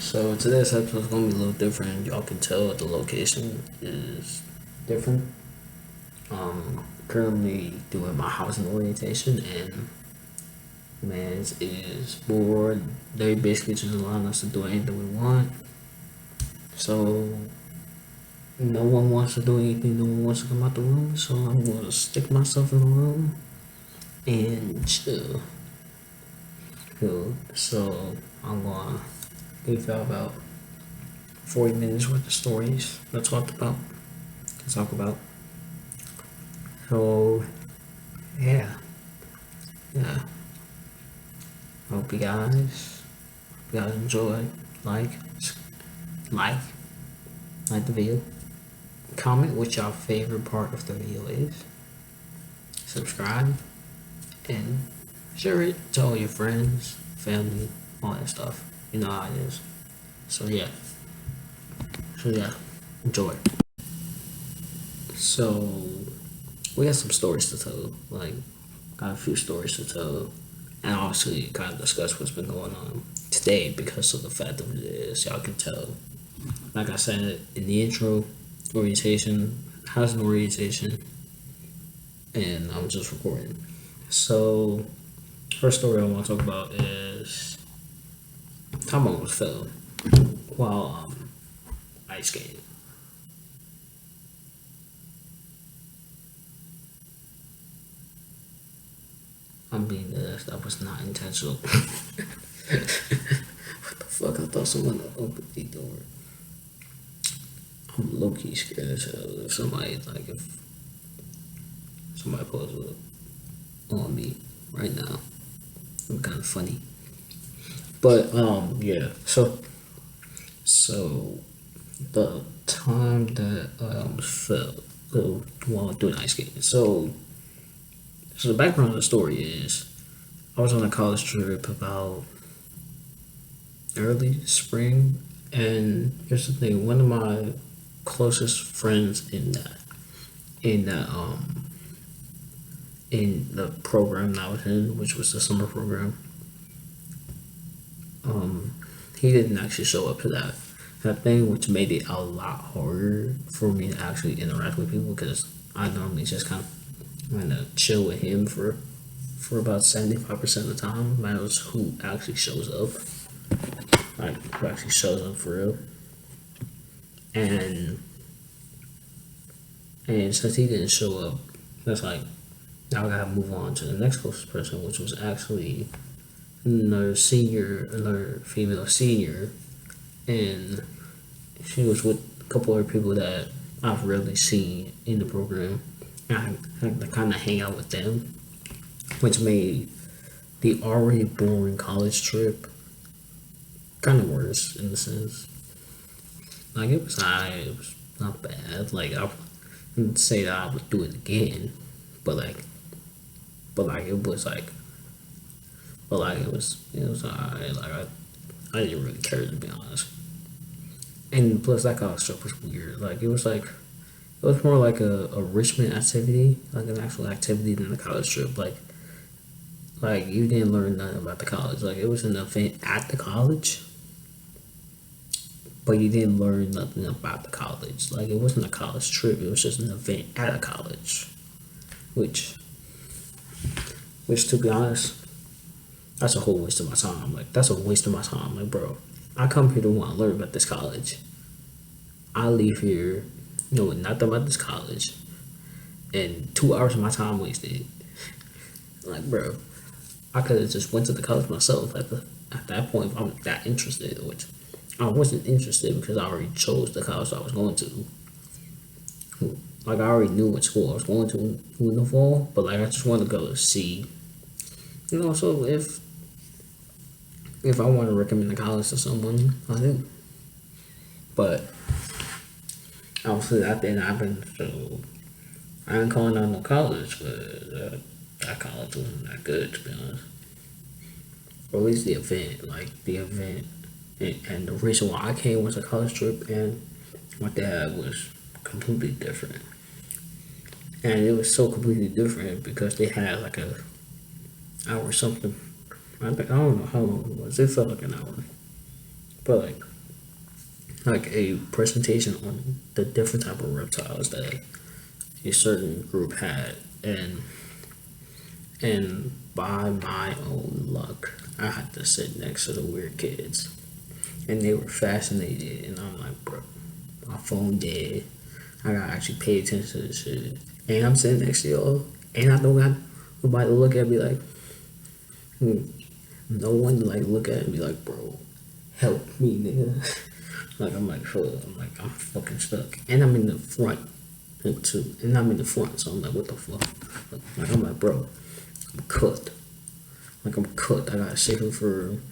So today's episode is gonna be a little different. Y'all can tell the location is different. Currently doing my housing orientation, and man is bored. They basically just allowing us to do anything we want. So no one wants to do anything. No one wants to come out the room. So I'm gonna stick myself in the room and chill. Cool. So I'm gonna give y'all about 40 minutes worth of stories to talk about. So yeah, yeah. Hope you guys enjoy. Like, like, like the video. Comment what your favorite part of the video is. Subscribe and share it to all your friends, family, all that stuff. You know how it is. So yeah. So yeah. Enjoy. So we got some stories to tell. Like, got a few stories to tell, and obviously kind of discuss what's been going on today because of the fact of it is y'all can tell. Like I said in the intro, orientation, housing orientation, and I'm just recording. So first story I want to talk about is time I almost fell while ice skating. I'm being this. That was not intentional. What the fuck? I thought someone opened the door. I'm low key scared as hell if somebody pulls up on me right now. I'm kind of funny. But yeah. So the time that I almost fell while doing ice skating. So the background of the story is I was on a college trip about early spring, and here's the thing: one of my closest friends in that in the program that I was in, which was the summer program, he didn't actually show up to that thing, which made it a lot harder for me to actually interact with people because I normally just kind of chill with him for about 75% of the time. Matters who actually shows up, like who actually shows up for real, and and since he didn't show up, that's like now I gotta move on to the next closest person, which was actually another female senior, and she was with a couple other people that I've rarely seen in the program. And I had to kind of hang out with them, which made the already boring college trip kind of worse in a sense. Like it was not bad. Like I wouldn't say that I would do it again, but like it was like, but like it was alright. Like I didn't really care to be honest. And plus that college trip was weird. Like it was more like a Richmond activity, like an actual activity than a college trip. Like you didn't learn nothing about the college. Like it was an event at the college, but you didn't learn nothing about the college. Like it wasn't a college trip. It was just an event at a college, which which to be honest, that's a whole waste of my time. Like that's a waste of my time. Like bro, I come here to want to learn about this college. I leave here knowing nothing about this college, and 2 hours of my time wasted. Like bro, I could have just went to the college myself at that point if I was that interested, which I wasn't interested because I already chose the college I was going to. Like I already knew what school I was going to in the fall, but like I just wanted to go to see. So if I want to recommend a college to someone, I do. But obviously that didn't happen, so I ain't calling out no college, but that college wasn't that good to be honest. Or at least the event, like the event, and the reason why I came was a college trip, and what they had was completely different. And it was so completely different because they had like a hour something. I don't know how long it was. It felt like an hour, but like like a presentation on the different type of reptiles that a certain group had, and by my own luck, I had to sit next to the weird kids, and they were fascinated, and I'm like, bro, my phone dead. I gotta actually pay attention to this shit, and I'm sitting next to y'all, and I don't got nobody to look at me like, hmm, no one to like look at and be like, bro, help me, nigga. Like I'm like, hold up. I'm like, I'm fucking stuck, and I'm in the front too, and I'm in the front, so I'm like, what the fuck? Like I'm like, bro, I'm cooked. Like I'm cooked. I gotta sit here for an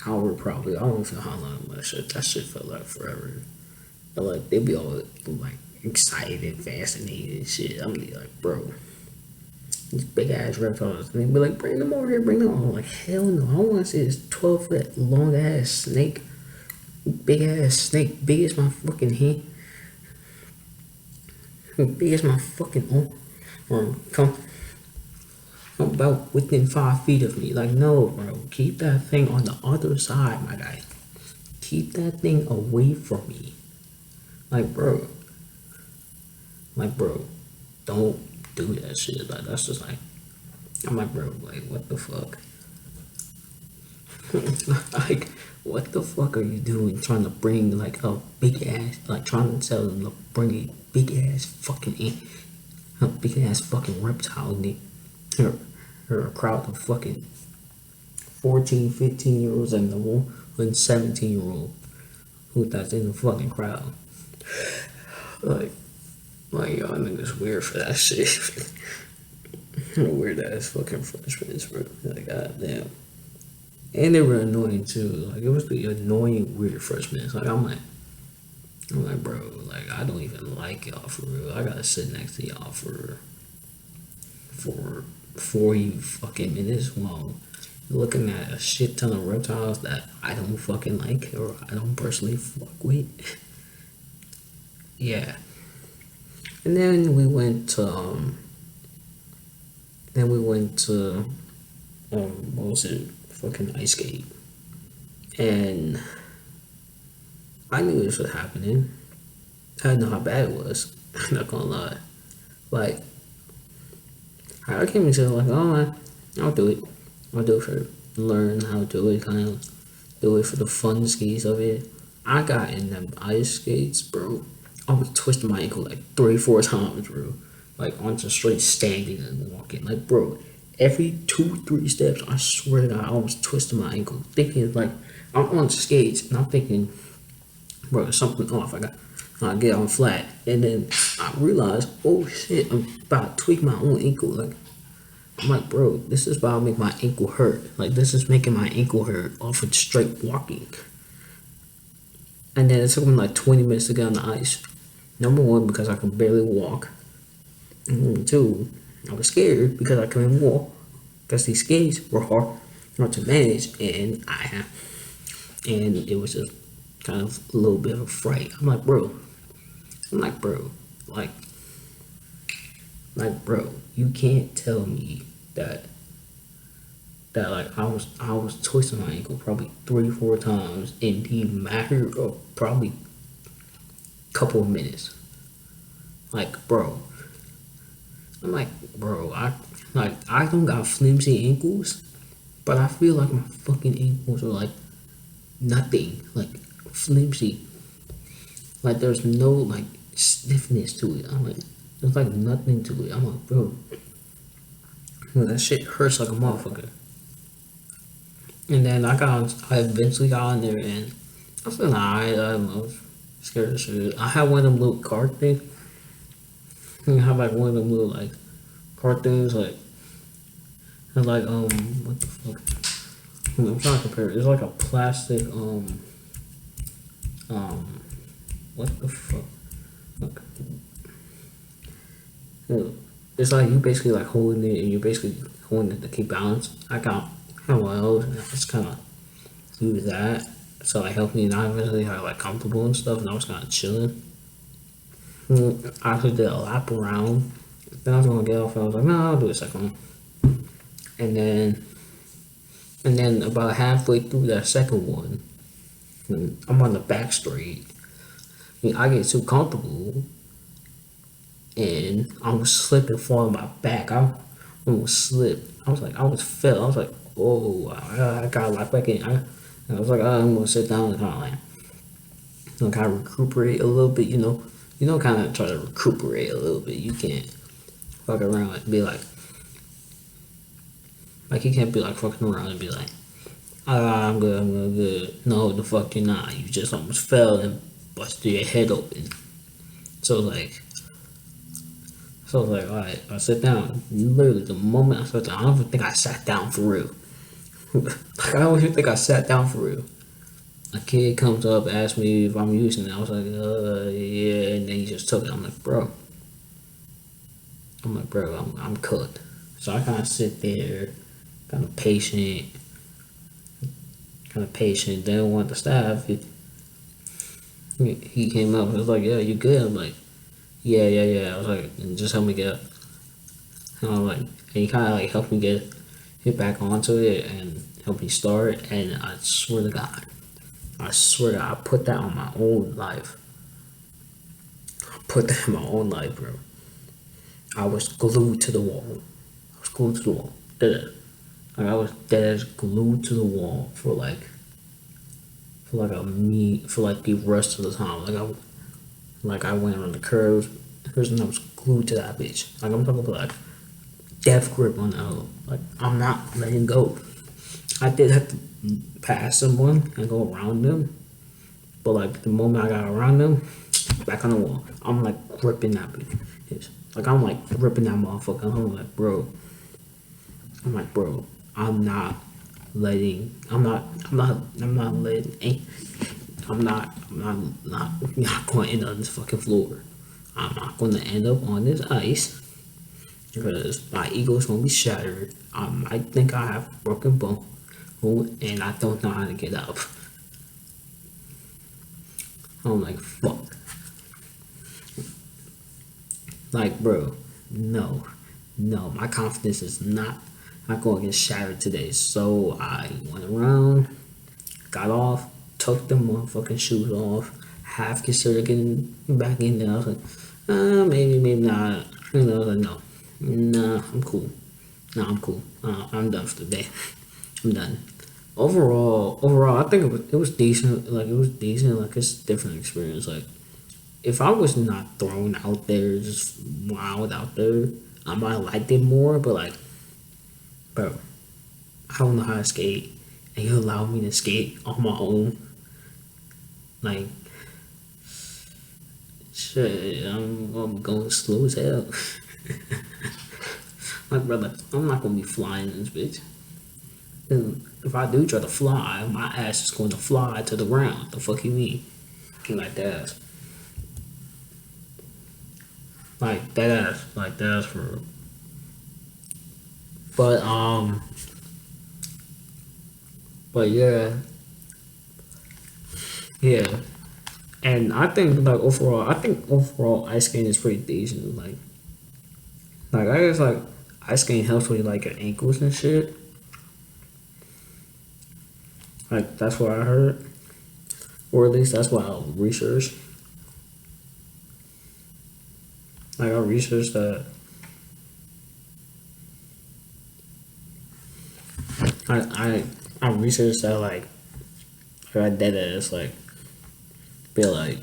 hour probably. I don't know how long that shit felt like forever. But like they be all like excited and fascinated and shit. I'm be like, bro, these big ass reptiles. And they be like, bring them over here, bring them on. I'm like, hell no, I want to see this 12-foot long ass snake, big ass snake, big as my fucking hand, big as my fucking arm. Come about within 5 feet of me. Like, no, bro, keep that thing on the other side, my guy. Keep that thing away from me. Like, bro, don't do that shit. Like, that's just like, I'm like, bro, like, what the fuck? Like, what the fuck are you doing? Trying to bring like a big ass, like trying to tell them to bring a big ass fucking reptile in her a crowd of fucking 14, 15 year olds and the one 17-year-old who that's in the fucking crowd. Like, y'all niggas weird for that shit. Weird ass fucking freshmen, bro. Like, goddamn. And they were annoying too. Like, it was the annoying weird freshmen. Like, I'm like, bro, like, I don't even like y'all for real. I gotta sit next to y'all for 40 fucking minutes while looking at a shit ton of reptiles that I don't fucking like or I don't personally fuck with. Yeah. And then we went to what was it? Fucking ice skate. And I knew this was happening. I didn't know how bad it was. I'm not gonna lie. Like, I came into it like, oh man, I'll do it. I'll do it for learn how to do it, kind of do it for the fun skis of it. I got in them ice skates, bro. I was twisting my ankle like 3, 4 times, bro. Like on just straight standing and walking. Like, bro, every 2, 3 steps, I swear to God, I was twisting my ankle, thinking like I'm on skates, and I'm thinking, bro, there's something off. I get on flat, and then I realize, oh shit, I'm about to tweak my own ankle. Like, I'm like, bro, this is about to make my ankle hurt. Like, this is making my ankle hurt off of straight walking. And then it took me like 20 minutes to get on the ice. Number one, because I could barely walk. And two, I was scared because I couldn't walk. Because these skates were hard to manage, and it was just kind of a little bit of a fright. I'm like, bro, like, bro, you can't tell me that like I was twisting my ankle probably 3, 4 times in the matter of probably a couple of minutes. Like, bro, I'm like, bro, I don't got flimsy ankles, but I feel like my fucking ankles are like nothing, like flimsy. Like there's no like stiffness to it. I'm like, there's like nothing to it. I'm like, bro, that shit hurts like a motherfucker. And then I eventually got on there, and I was feeling alright. I don't know, scared of shit. I had one of them little card things. I have like one of them little like card things, like, and like what the fuck? I'm trying to compare it. It's like a plastic what the fuck? Look. It's like you basically like holding it, and you're basically holding it to keep balance. I got one of those, and I just kind of use that. So it helped me not really have like comfortable and stuff, and I was kind of chilling. I actually did a lap around. Then I was gonna get off, and I was like, no, I'll do a second one. And then about halfway through that second one, I'm on the back straight. I get too comfortable and I was slipping, falling my back. I almost slipped. I was like, I was fell. I was like, oh, I got locked back in. I was like, I'm gonna sit down and kind of kind of recuperate a little bit. Kind of try to recuperate a little bit. You can't fuck around and be like you can't be like fucking around and be like, I'm good, I'm good. No, the fuck you're not. You just almost fell and busted your head open. So like, all right, I sit down. Literally, the moment I sat down, I don't even think I sat down for real. Like, I don't even think I sat down for real. A kid comes up, asks me if I'm using it. I was like, yeah, and then he just took it. I'm like, bro, I'm cooked. So I kind of sit there, kind of patient, Didn't want the staff. He came up. He was like, yeah, you good? I'm like, yeah. I was like, just help me get up. And I'm like, and he kind of like helped me get back onto it and help me start. And I swear to God, I put that on my own life. I put that in my own life, bro. I was glued to the wall. Dead. Like I was dead glued to the wall for like the rest of the time. Like I went on the curves and I was glued to that bitch. Like I'm talking about like death grip on that hoe. Like I'm not letting go. I did have to pass someone and go around them, but like the moment I got around them, back on the wall, I'm like gripping that bitch. Like I'm like gripping that motherfucker. I'm like, bro, I'm not letting. I'm not letting. I'm not going to end up on this fucking floor. I'm not going to end up on this ice because my ego is going to be shattered. I might think I have a broken bone and I don't know how to get up. I'm like, fuck. Like, bro, no, my confidence is not going to get shattered today. So I went around, got off, took the motherfucking shoes off, half considered getting back in there. I was like, maybe not. I was like, no, nah, I'm cool. Nah, I'm cool. I'm done for the day. I'm done. Overall, I think it was decent. Like it was decent. Like it's a different experience. Like if I was not thrown out there, just wild out there, I might have liked it more. But like, bro, I don't know how to skate, and you allow me to skate on my own. Like, shit, I'm going slow as hell. Like, brother, I'm not gonna be flying in this bitch. And if I do try to fly, my ass is going to fly to the ground. The fuck you mean? Like that. Like that for real. But but yeah. And I think overall ice skating is pretty decent. Like I guess like ice skating helps with like your ankles and shit. Like that's what I heard, or at least that's what I researched. Like I researched that. I researched that I did it. It's be like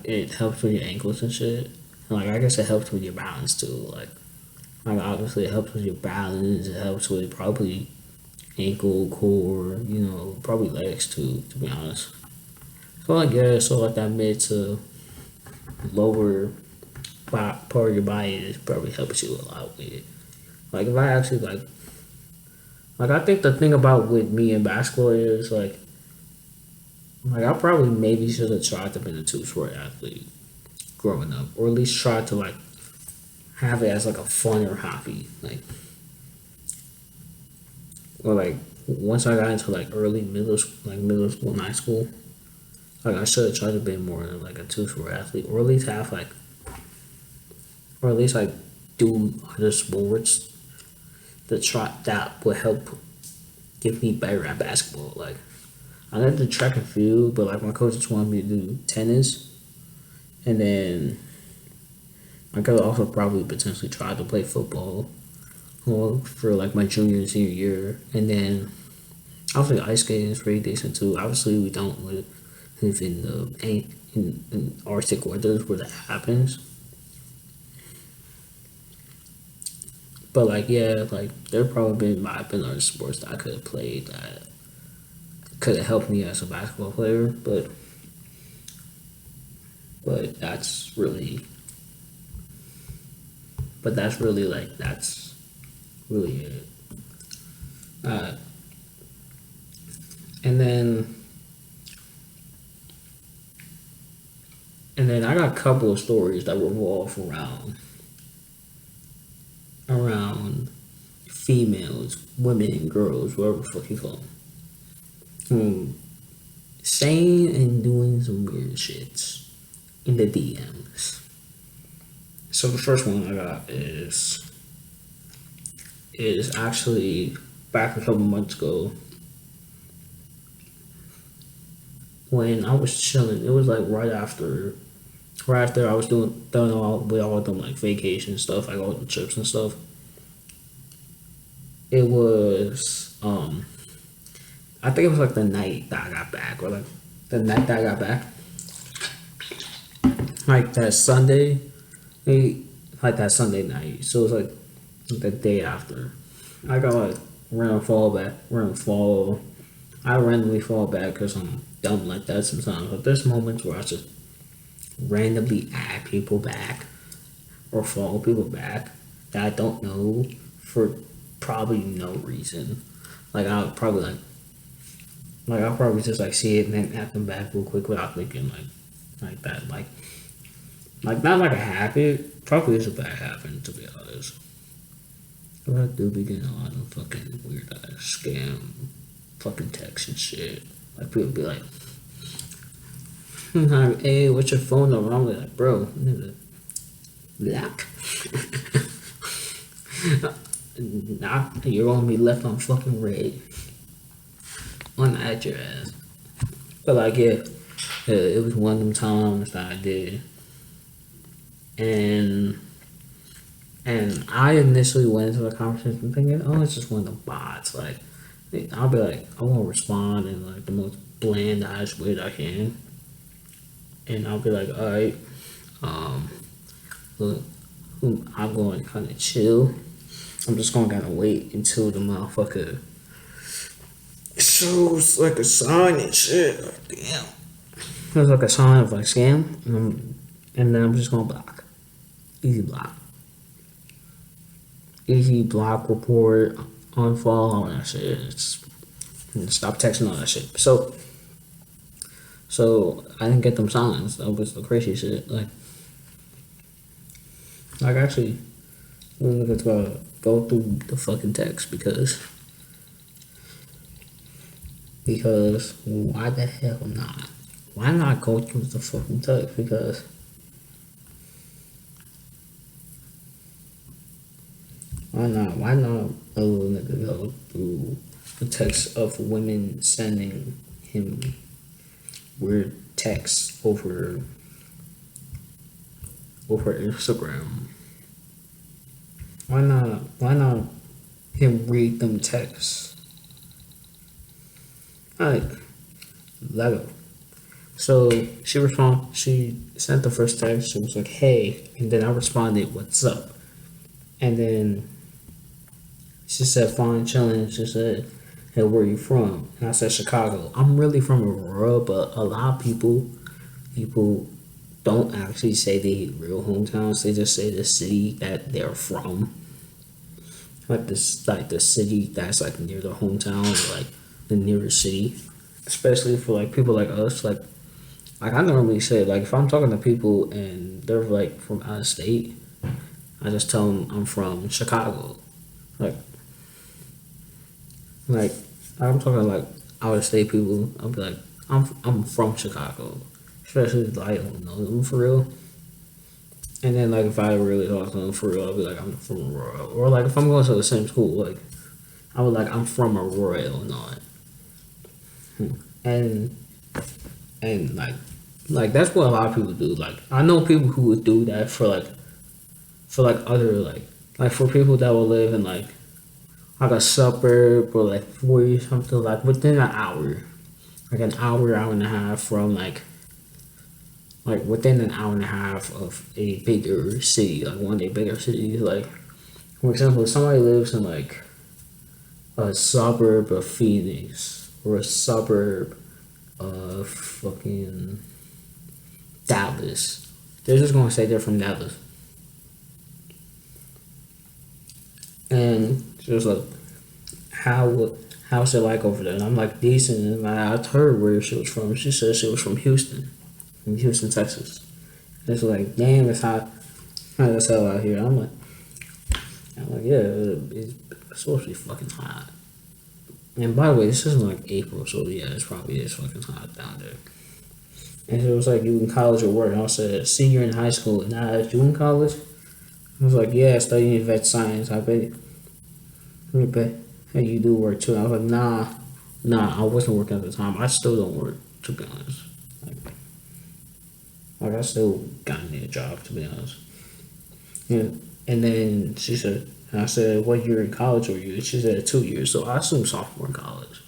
it helps with your ankles and shit. And, like I guess it helps with your balance too. Like obviously it helps with your balance. It helps with probably ankle, core, probably legs too. To be honest, so I guess so like that mid to lower part of your body is probably helps you a lot with it. Like if I actually like I think the thing about with me in basketball is like I probably maybe should have tried to be a two sport athlete growing up, or at least try to like have it as like a funner hobby, or like once I got into like early middle school and high school, like I should have tried to be more than like a two sport athlete, or at least have or at least like do other sports that would help get me better at basketball. Like I did the track and field, but like my coach just wanted me to do tennis, and then I could also probably potentially try to play football, well, for like my junior and senior year, and then obviously ice skating is pretty decent too. Obviously, we don't live in the in Arctic weathers where that happens. But like yeah, like there probably been other sports that I could have played that could have helped me as a basketball player, but that's really like that's really it. Uh, and then I got a couple of stories that revolve around females, women, girls, whatever the fuck you call them, saying and doing some weird shits in the DMs. So the first one I got is actually back a couple months ago when I was chilling. It was like right after I was done all them like vacation stuff, like all the trips and stuff. It was I think it was like the night that I got back, or like the night that I got back, like that Sunday, like that Sunday night. So it was like the day after. I got like I randomly fall back because I'm dumb like that sometimes. But there's moments where I just randomly add people back or follow people back that I don't know for probably no reason. Like I'll probably just like see it and then add them back real quick without thinking like that. Like not like a habit. Probably is a bad habit to be honest. But I do be getting a lot of fucking weird ass scam fucking texts and shit. Like people be like, hey, what's your phone number? I'm like, bro, nigga, black. Nah, you're gonna be left on fucking red. On at your ass. But like, yeah, it was one of them times that I did, and I initially went into the conversation thinking, oh, it's just one of the bots. Like, I'll be like, I won't respond in like the most bland ass way that I can, and I'll be like, all right, um, look, I'm going to kind of chill. I'm just gonna kind of wait until the motherfucker shows like a sign and shit. Like, damn, there's like a sign of like scam, and then I'm just gonna block, easy block. Easy block, report, unfollow, all that shit. Stop texting all that shit. So I didn't get them signs. That was the crazy shit. Like actually, we're gonna go through the fucking text because why the hell not? Why not go through the fucking text? Because why not? Why not a little nigga go through the text of women sending him weird texts over Instagram? Why not? Why not him read them texts? Like Lego. So she sent the first text. She was like, "Hey," and then I responded, "What's up?" And then she said, "Fine, chilling." She said, "Hey, where are you from?" And I said, "Chicago." I'm really from Aurora, but a lot of people don't actually say their real hometowns. They just say the city that they're from, like the city that's like near their hometown, or like the nearest city. Especially for like people like us, like I normally say, like if I'm talking to people and they're like from out of state, I just tell them I'm from Chicago. Like like I'm talking like out of state people. I'll be like I'm from Chicago, especially if I don't know them for real. And then like if I really talk to them for real, I'll be like I'm from Aurora, or like if I'm going to the same school, like I would like I'm from Aurora, Illinois. and and like that's what a lot of people do. Like I know people who would do that for like other like for people that will live in like a suburb or like 40 something like within an hour, like an hour and a half from like within an hour and a half of a bigger city, like one of the bigger cities. Like for example, if somebody lives in like a suburb of Phoenix or a suburb of fucking Dallas, they're just gonna say they're from Dallas. And she was like, how's it like over there? And I'm like, decent. And I told her where she was from. She said she was from Houston, Texas. And it's like, damn, it's hot as hell out here. I'm like, yeah, it's supposed to be fucking hot. And by the way, this isn't like April, so yeah, it's probably is fucking hot down there. And it was like, you in college or work? And I said, senior in high school. And I asked, you in college? I was like, yeah, studying vet science. I bet hey, you do work too. I was like, nah, I wasn't working at the time. I still don't work, to be honest. Like, like I still got me a job, to be honest. And then she said, and I said, what year in college were you? She said 2 years. So I assumed sophomore in college.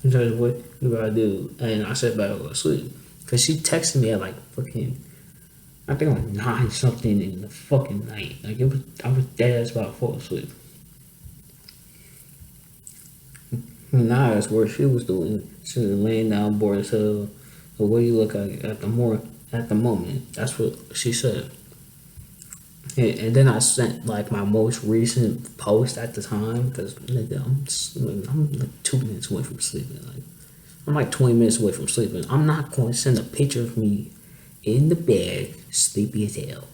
She said, what you gotta do? And I said, better go to sleep. Cause she texted me at like fucking, I think like 9 something in the fucking night. Like I was dead as about to fall asleep. And I asked what she was doing. She was laying down bored as hell. But what do you look like at the moment? That's what she said. And then I sent like my most recent post at the time because I'm like 2 minutes away from sleeping. Like I'm like 20 minutes away from sleeping. I'm not going to send a picture of me in the bed, sleepy as hell.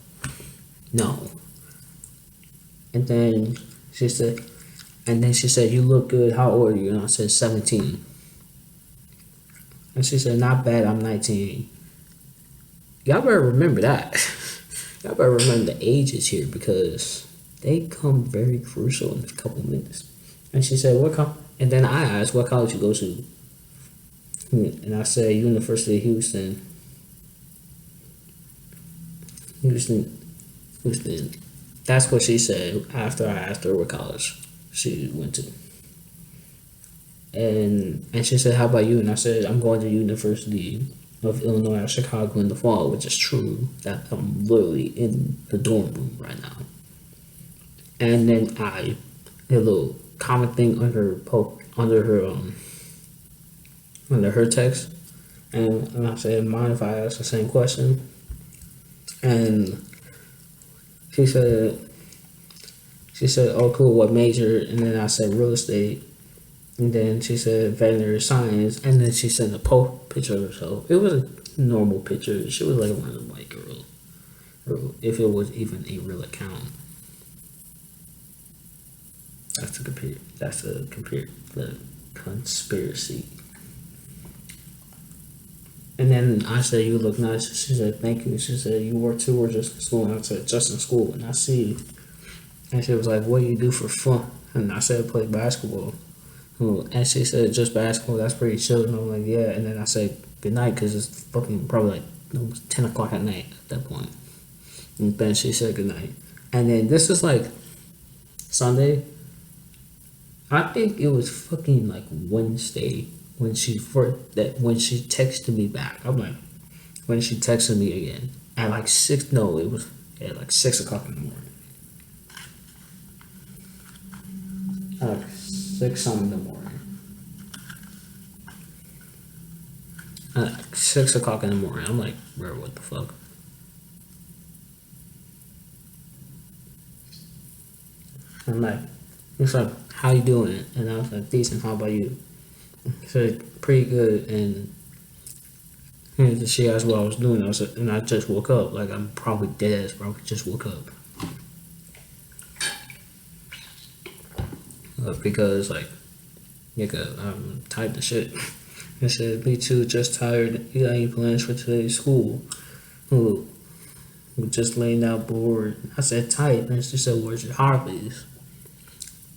No. And then she said, you look good. How old are you? And I said 17. And she said, not bad. I'm 19. Y'all better remember that. Y'all better remember the ages here because they come very crucial in a couple minutes. And she said, and then I asked, what college you go to? And I said, University of Houston. Houston. That's what she said after I asked her what college she went to. And she said, how about you? And I said, I'm going to University of Illinois at Chicago in the fall, which is true that I'm literally in the dorm room right now. And then I did a little comment thing under her text, and I said, mind if I ask the same question? And she said, oh cool, what major? And then I said real estate. And then she said veterinary science. And then she sent a picture of herself. It was a normal picture. She was like one of the white girls, or if it was even a real account. That's the conspiracy. And then I said, you look nice. She said, thank you. She said, you work too or just in school? And I said, just in school. And I see. And she was like, what do you do for fun? And I said, play basketball. And she said, just basketball, that's pretty chill. And I'm like, yeah. And then I said, good night, because it's fucking probably like almost 10 o'clock at night at that point. And then she said, good night. And then this is like Sunday. I think it was fucking like Wednesday when she texted me back. I'm like, when she texted me again at like 6. No, it was at like 6 o'clock in the morning. At like 6 something in the morning. At like 6 o'clock in the morning. I'm like, bro, what the fuck? I'm like, it's like, how you doing? And I was like, decent. How about you? She said, pretty good. And she asked what I was doing. And I just woke up. Like I'm probably dead. Probably just woke up. Because like, nigga, I'm tired of shit. I said, me too. Just tired. You got any plans for today's school? Who? Just laying out bored. I said, tight. And she said, where's your hobbies?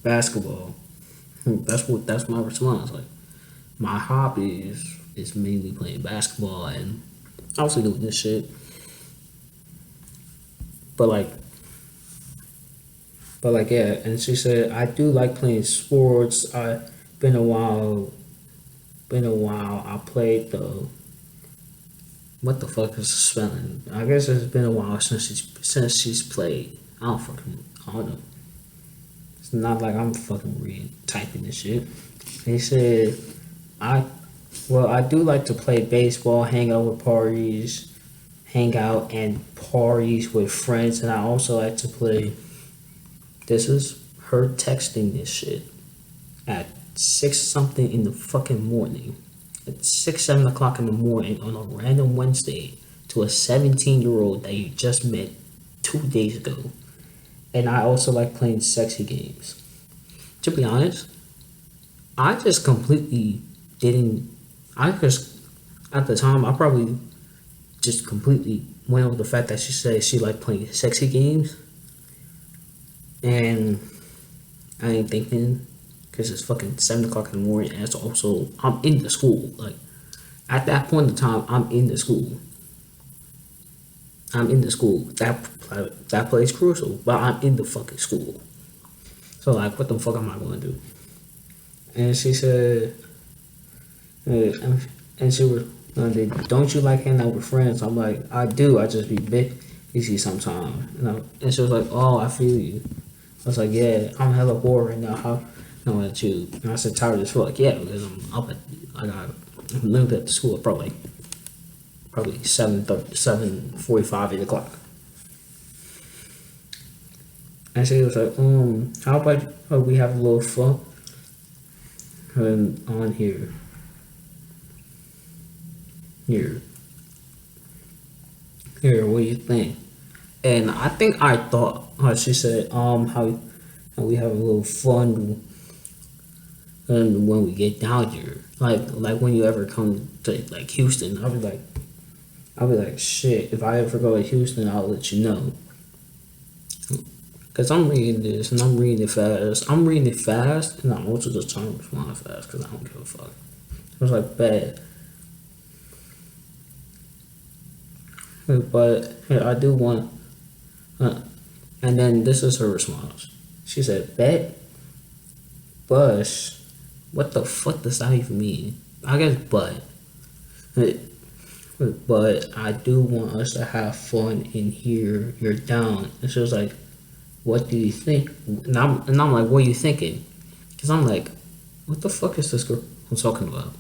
Basketball. That's my response. Like, my hobbies is mainly playing basketball and also doing this shit. But like, yeah. And she said, I do like playing sports. I been a while. Been a while. I played the what the fuck is the spelling? I guess it's been a while since she's played. I don't know. It's not like I'm fucking reading typing this shit. He said, I I do like to play baseball, hang out and parties with friends, and I also like to play. This is her texting this shit at 6 something in the fucking morning. At 7 o'clock in the morning on a random Wednesday to a 17-year-old that you just met 2 days ago. And I also like playing sexy games. To be honest, I just completely didn't. I just, at the time, I probably just completely went over the fact that she said she liked playing sexy games. And I ain't thinking, because it's fucking 7 o'clock in the morning, and it's also, I'm in the school. Like, at that point in time, I'm in the school. I'm in the school. That plays crucial, but I'm in the fucking school. So, like, what the fuck am I going to do? And she said, and she was, don't you like hanging out with friends? I'm like, I do. I just be busy sometimes. And she was like, oh, I feel you. I was like, yeah, I'm hella bored right now. How at you? And I said, tired as fuck. Yeah, because I'm literally at the school at probably 7:45, 8 o'clock. And she was like, how about we have a little fun on here. Here. What do you think? And I think I thought, she said, how we have a little fun and when we get down here. Like when you ever come to like Houston, I'll be like, shit, if I ever go to Houston, I'll let you know. Cause I'm reading this and I'm reading it fast. And I'm also just trying to respond fast because I don't give a fuck. I was like, bad. But I do want. And then this is her response. She said, bet, bush. What the fuck does that even mean? I guess but. But I do want us to have fun in here. You're down. And she was like, what do you think? And I'm like, what are you thinking? Because I'm like, what the fuck is this girl I'm talking about?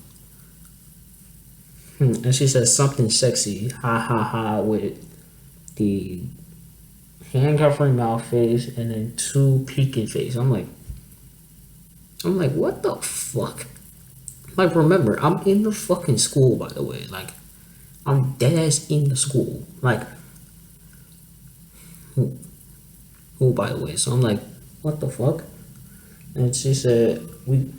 And she said something sexy, ha ha ha, with the hand covering mouth face and then two peeking face. I'm like, what the fuck? Like, remember, I'm in the fucking school, by the way. Like, I'm dead ass in the school. Like, who, by the way? So I'm like, what the fuck? And she said, we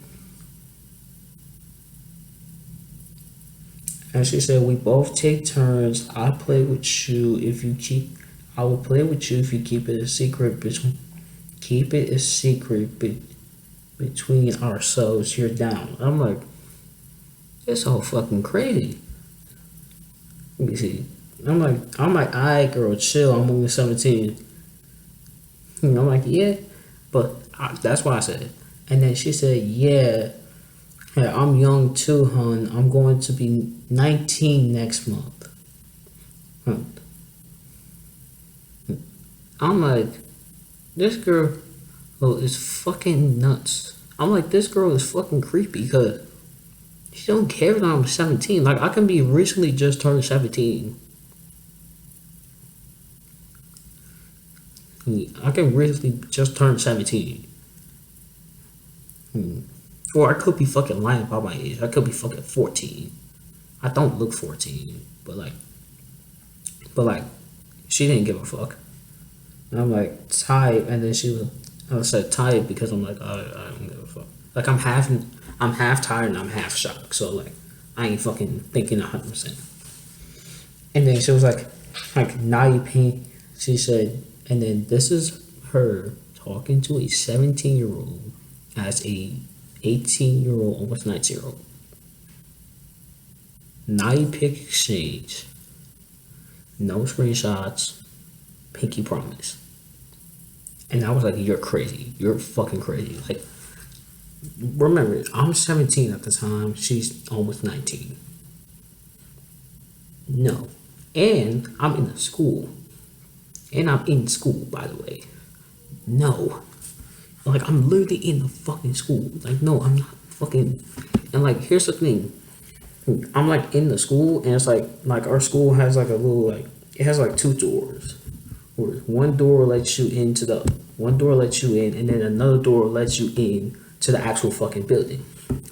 both take turns. I play with you if you keep. I will play with you if you keep it a secret. Keep it a secret between ourselves. You're down. I'm like, it's all fucking crazy. Let me see. I'm like, alright, girl, chill. I'm only 17. I'm like, yeah, but that's why I said it. And then she said, yeah. Hey, I'm young too, hon. I'm going to be 19 next month. I'm like, this girl is fucking nuts. I'm like, this girl is fucking creepy because she don't care that I'm 17. Like, I can be recently just turned 17. I can recently just turn 17. Or I could be fucking lying about my age. I could be fucking 14. I don't look 14, but like, she didn't give a fuck. And I'm like, tired, and then I said tired because I'm like, I don't give a fuck. Like, I'm half tired and I'm half shocked. So like, I ain't fucking thinking 100%. And then she was like now you paint. She said, and then this is her talking to a 17-year-old as a 18-year-old, almost 19-year-old. naughty pic exchange, no screenshots, pinky promise. And I was like, you're crazy. You're fucking crazy. Like, remember, I'm 17 at the time. She's almost 19. No. And I'm in the school. And I'm in school, by the way. No. Like, I'm literally in the fucking school. Like, no, I'm not fucking. And, like, here's the thing. I'm, like, in the school, and it's like our school has, like, a little, like, it has, like, two doors. Where one door lets you into one door lets you in, and then another door lets you in to the actual fucking building.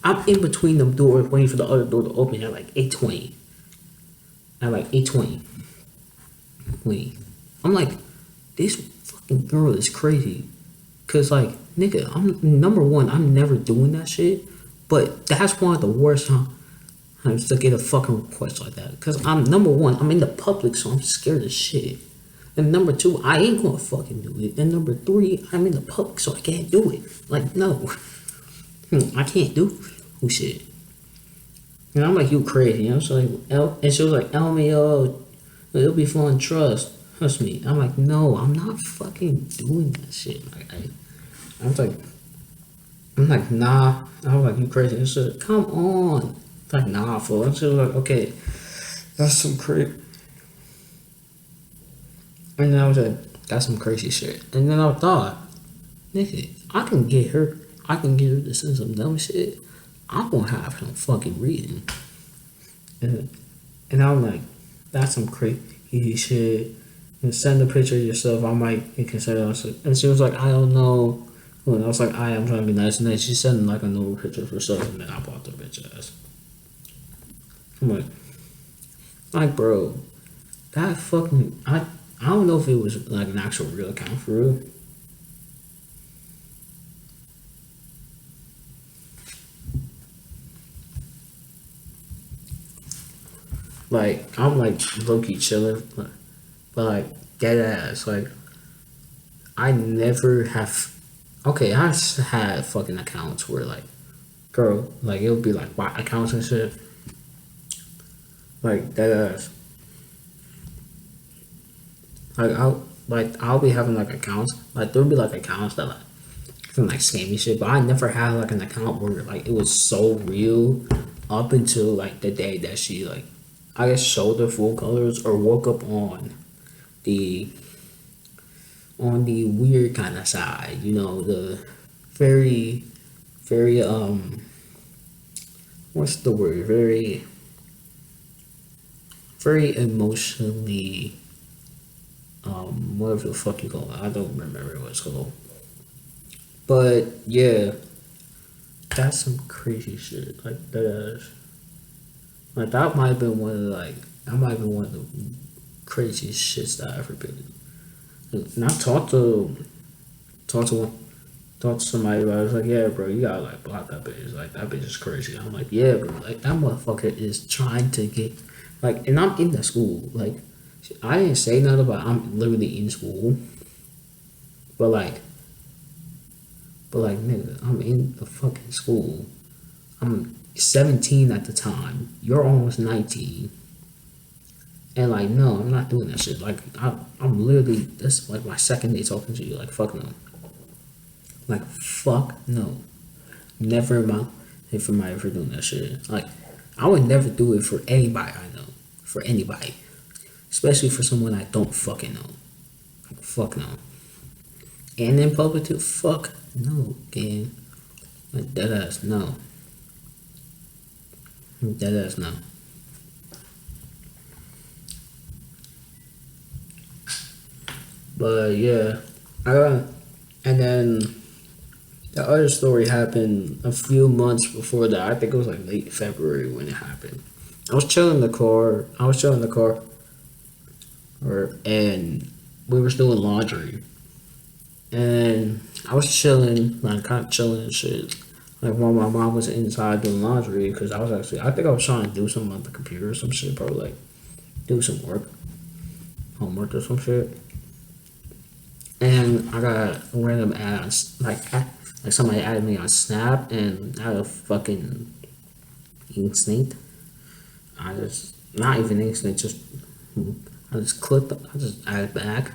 I'm in between them doors waiting for the other door to open at, like, 8:20. At, like, 8:20. Wait. I'm like, this fucking girl is crazy. Cause like, nigga, I'm number one, I'm never doing that shit. But that's one of the worst times to get a fucking request like that. Cause I'm number one, I'm in the public, so I'm scared as shit. And number two, I ain't gonna fucking do it. And number three, I'm in the public, so I can't do it. Like, no. I can't do shit. And I'm like, you crazy. And she was like, LMAO, it'll be fun, trust me. I'm like, no, I'm not fucking doing that shit. Like, I was like, I'm like, nah. I was like, you crazy. And she was like, come on. It's like, nah, fool. And she was like, okay, that's some crazy. And then I was like, that's some crazy shit. And then I thought, nigga, I can get her to send some dumb shit. I'm gonna have some fucking reason. And I'm like, that's some crazy shit. And send a picture of yourself. I might consider it. And she was like, I don't know. And I was like, I'm trying to be nice. And then she sent like a normal picture of herself. And then I bought the bitch ass. I'm like, bro, that fucking, I don't know if it was like an actual real account for real. Like, I'm like low-key chilling, but like dead ass. Like, I never have. Okay, I had fucking accounts where like, girl, like it would be like bot accounts and shit. Like dead ass. I'll be having like accounts. Like there'll be like accounts that like from like scammy shit, but I never had like an account where like it was so real up until like the day that she like I guess showed her full colors or woke up the on the weird kind of side, you know, the very very what's the word? Very emotionally whatever the fuck you call it. I don't remember what it's called. But yeah, that's some crazy shit. Like that is like that might have been one of the craziest shits that I ever been in. And I talked to talked to somebody about it. I was like, yeah, bro, you gotta like block that bitch. Like that bitch is crazy. I'm like, yeah, bro, like that motherfucker is trying to get like, and I'm in the school. Like I didn't say nothing about I'm literally in school, but like, nigga, I'm in the fucking school. I'm 17 at the time. You're almost 19. And like, no, I'm not doing that shit. Like, I'm literally, this like my second day talking to you. Like, fuck no. Like, fuck no. Never in my life am I ever doing that shit. Like, I would never do it for anybody I know. For anybody. Especially for someone I don't fucking know. Like, fuck no. And in public too, fuck no, gang. Like, dead ass no. Dead ass no. But yeah, and then the other story happened a few months before that. I think it was like late February when it happened. I was chilling in the car. And we were doing laundry. And I was chilling, like kind of chilling and shit. Like while my mom was inside doing laundry, because I think I was trying to do something on the computer or some shit, probably like do some homework or some shit. And I got a random ads, like somebody added me on Snap, and out of fucking instinct, I just not even instant, just I just clicked, I just added back,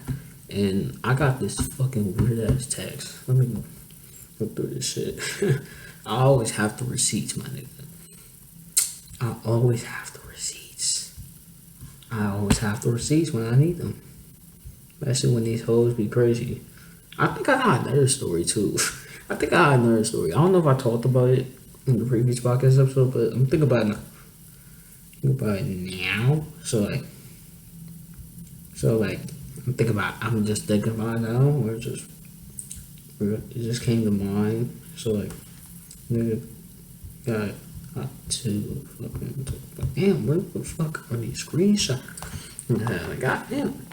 and I got this fucking weird ass text. Let me go through this shit. I always have the receipts, my nigga. I always have the receipts. I always have the receipts when I need them. Especially when these hoes be crazy. I think I got another story too. I think I got another story. I don't know if I talked about it in the previous podcast episode, but I'm thinking about it now. Think about it now. So like, I'm just thinking about it now, or it just came to mind. So like, nigga got to fucking, damn, what the fuck are these screenshots? Like, goddamn.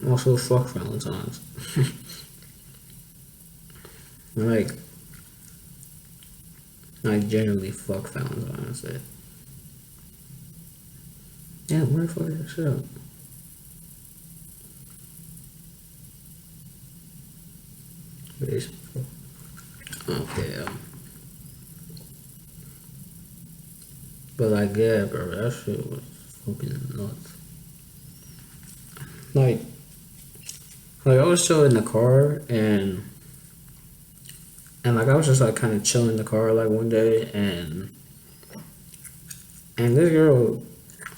Also, fuck Valentine's. like, I generally fuck Valentine's Day. Damn, where the fuck is that shit up? Okay, but like, yeah, bro, that shit was fucking nuts. Like, I was chilling in the car, and like I was just like kind of chilling in the car like one day, and this girl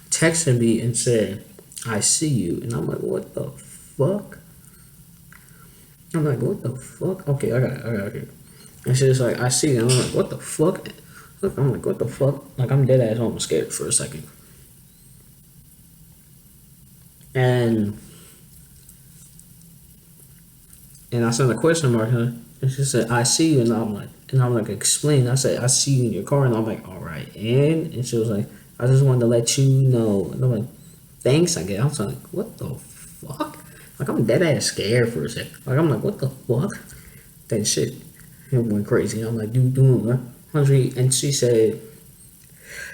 texted me and said, "I see you," and I'm like, "What the fuck?" I'm like, "What the fuck?" Okay, I got it. And she's like, "I see you," and I'm like, "What the fuck?" Look, I'm like, "What the fuck?" Like, I'm dead ass almost scared for a second, and I sent a question mark, huh? And she said, "I see you," and I'm like, "Explain." I said, "I see you in your car," and I'm like, "All right." And she was like, "I just wanted to let you know," and I'm like, "Thanks." I guess I was like, "What the fuck?" Like, I'm dead ass scared for a second. Like, I'm like, "What the fuck?" Then shit, it went crazy. I'm like, "You doing what?" And she said,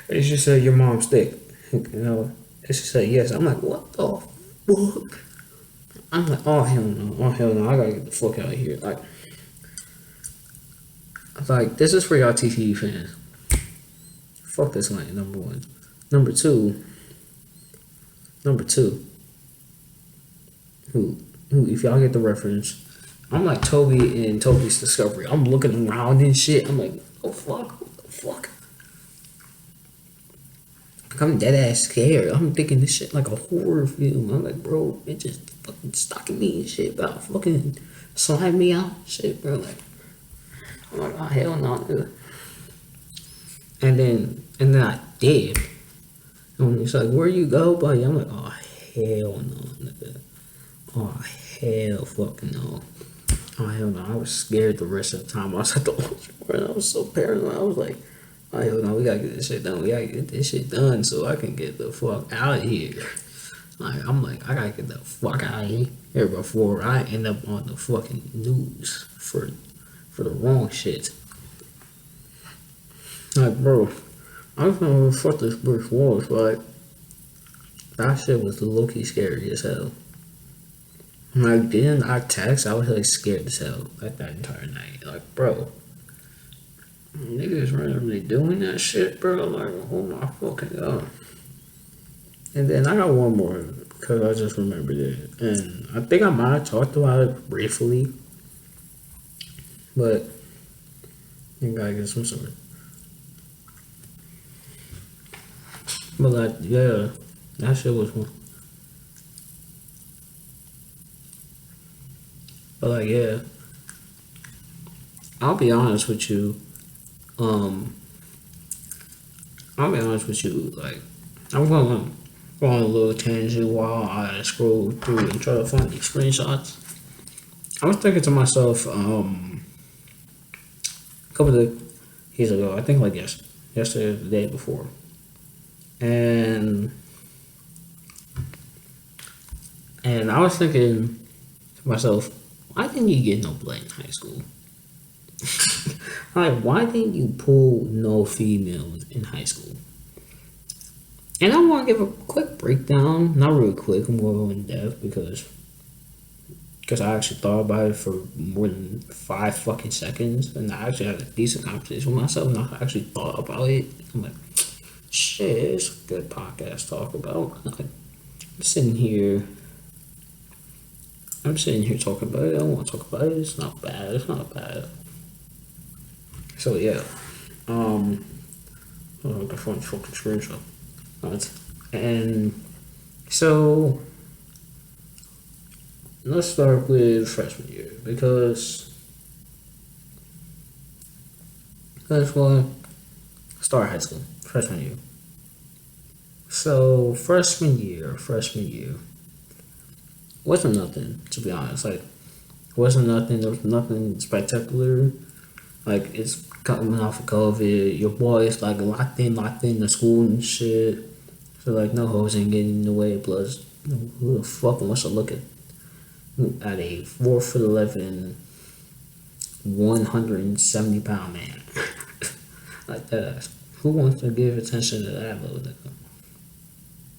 "Your mom's thick," you know. And she said, "Yes." I'm like, "What the fuck?" I'm like, "Oh hell no, oh hell no, I gotta get the fuck out of here." Like, this is for y'all TCU fans. Fuck this line, number one. Number two, number two. Who? If y'all get the reference, I'm like Toby in Toby's Discovery. I'm looking around and shit. I'm like, oh fuck, what the fuck? Like, I'm dead ass scared. I'm thinking this shit like a horror film. I'm like, bro, it just fucking stalking me and shit about fucking slime me out, shit, bro. Like, I'm like, oh hell no, nigga. And then I did. And it's like, where you go, buddy? I'm like, oh hell no, nigga. Oh hell fucking no. Oh hell no. I was scared the rest of the time I was at the ocean, bro. I was so paranoid. I was like, oh hell no, we gotta get this shit done. We gotta get this shit done so I can get the fuck out of here. Like, I'm like, I gotta get the fuck out of here before I end up on the fucking news for the wrong shit. Like, bro, I don't know what the fuck this bush was, but that shit was low-key scary as hell. Like, didn't I text? I was like scared as hell like that entire night. Like, bro, niggas randomly doing that shit, bro. I'm like, oh my fucking god. And then I got one more because I just remembered it, and I think I might have talked about it briefly, but you gotta get some sort. But like, yeah, that shit was one. But like, yeah, I'll be honest with you. Um, I'll be honest with you. Like, I'm going go on a little tangent while I scroll through and try to find these screenshots. I was thinking to myself, a couple of days ago, I think like yesterday or the day before, and I was thinking to myself, why didn't you get no blood in high school? Like, why didn't you pull no females in high school? And I want to give a quick breakdown, not really quick, more in depth, because because I actually thought about it for more than 5 fucking seconds, and I actually had a decent conversation with myself, and I actually thought about it. I'm like, shit, it's a good podcast to talk about. Like, I'm sitting here. I'm sitting here talking about it. I don't want to talk about it. It's not bad. It's not bad. So yeah, um, oh, the phone fucking screenshot. Right. And so let's start with freshman year because that's why start high school freshman year. So freshman year wasn't nothing to be honest. Like wasn't nothing. There was nothing spectacular. Like it's coming off of COVID. Your boy is like locked in the school and shit. So like no hoes ain't getting in the way. Plus, who the fuck wants to look at a 4 foot 11, 170 pound man like that? Who wants to give attention to that little nigga?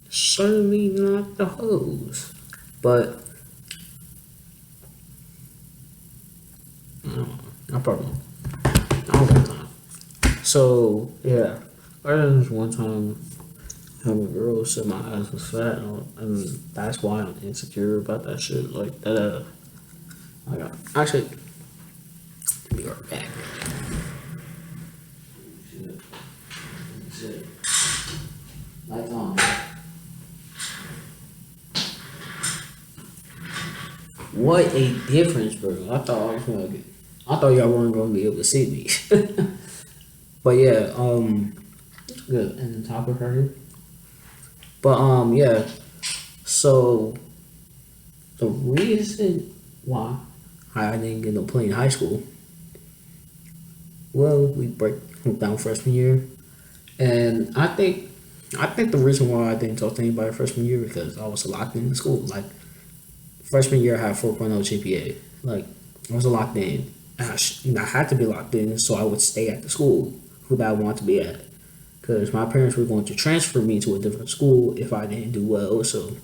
Certainly not the hoes. But I don't know. I probably I don't got time. So yeah, I remember one time having a girl said my ass was fat, and that's why I'm insecure about that shit. Like that. I got actually. Be right back. Shit. Lights on. What a difference, bro! I thought y'all weren't gonna be able to see me. But yeah, good. And the top of her. But yeah. So the reason why I didn't get no play in high school, well, we break down freshman year, and I think the reason why I didn't talk to anybody freshman year because I was locked in school. Like freshman year, I had 4.0 GPA. Like I was locked in. I had to be locked in, so I would stay at the school who that I want to be at. Because my parents were going to transfer me to a different school if I didn't do well. So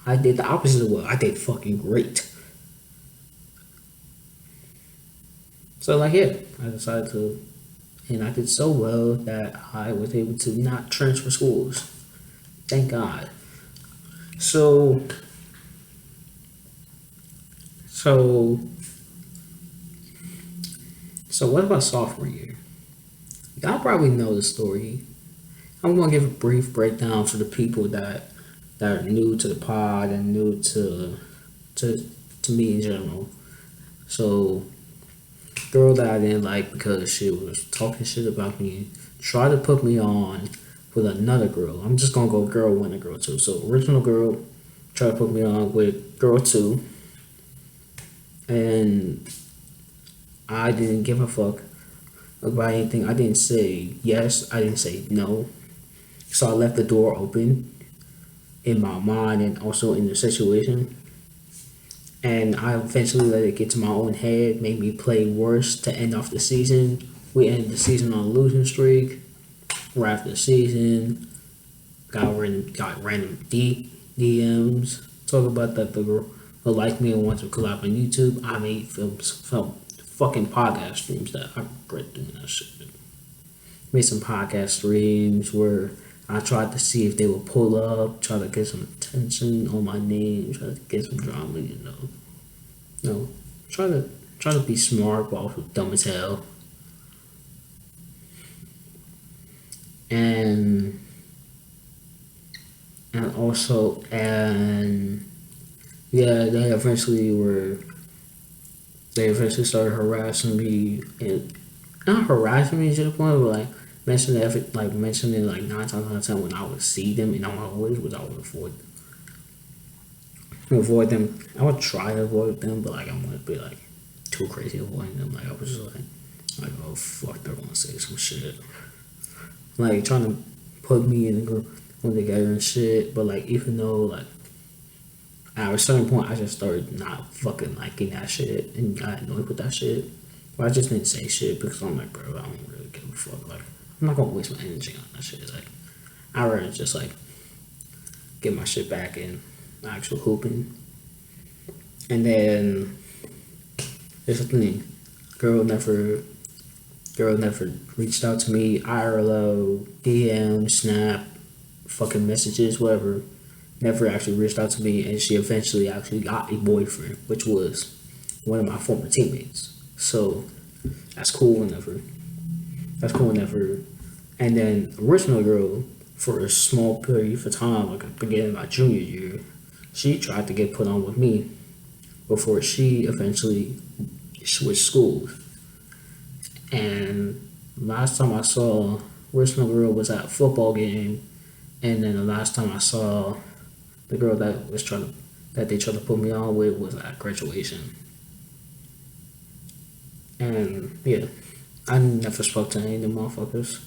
I did the opposite of well. I did fucking great. So like yeah, I decided to, and I did so well that I was able to not transfer schools. Thank God. So so so what about sophomore year? Y'all probably know the story. I'm gonna give a brief breakdown for the people that are new to the pod and new to to me in general. So, girl that I didn't like because she was talking shit about me, tried to put me on with another girl. I'm just gonna go girl one and girl two. So, original girl tried to put me on with girl two, and I didn't give a fuck about anything. I didn't say yes. I didn't say no. So I left the door open in my mind and also in the situation. And I eventually let it get to my own head, made me play worse to end off the season. We ended the season on a losing streak. Right after the season, got random DMs. Talk about that the girl who liked me and wanted to collab on YouTube. I made film fucking podcast streams that I regret doing that shit. Made some podcast streams where I tried to see if they would pull up, try to get some attention on my name, try to get some drama, you know, try to be smart, but also dumb as hell. And and yeah, they eventually started harassing me and not harassing me to the point, but like mentioning like 9 times out of 10 when I would see them and I would always was I would avoid them. I would try to avoid them, but like I wouldn't be like too crazy avoiding them. Like I was just like oh fuck, they're gonna say some shit. Like trying to put me in a group together and shit. But like even though like at a certain point I just started not fucking liking that shit and got annoyed with that shit. But I just didn't say shit because I'm like, bro, I don't really give a fuck. Like I'm not gonna waste my energy on that shit. Like I'd rather just like get my shit back and actual hooping. And then there's something, girl never girl never reached out to me, IRL, DM, Snap, fucking messages, whatever. Never actually reached out to me, and she eventually actually got a boyfriend, which was one of my former teammates. So that's cool whenever. That's cool whenever. And then original girl, for a small period of time, like at the beginning of my junior year, she tried to get put on with me before she eventually switched schools. And last time I saw original girl was at a football game, and then the last time I saw the girl that they tried to put me on with was at graduation. And yeah, I never spoke to any of the motherfuckers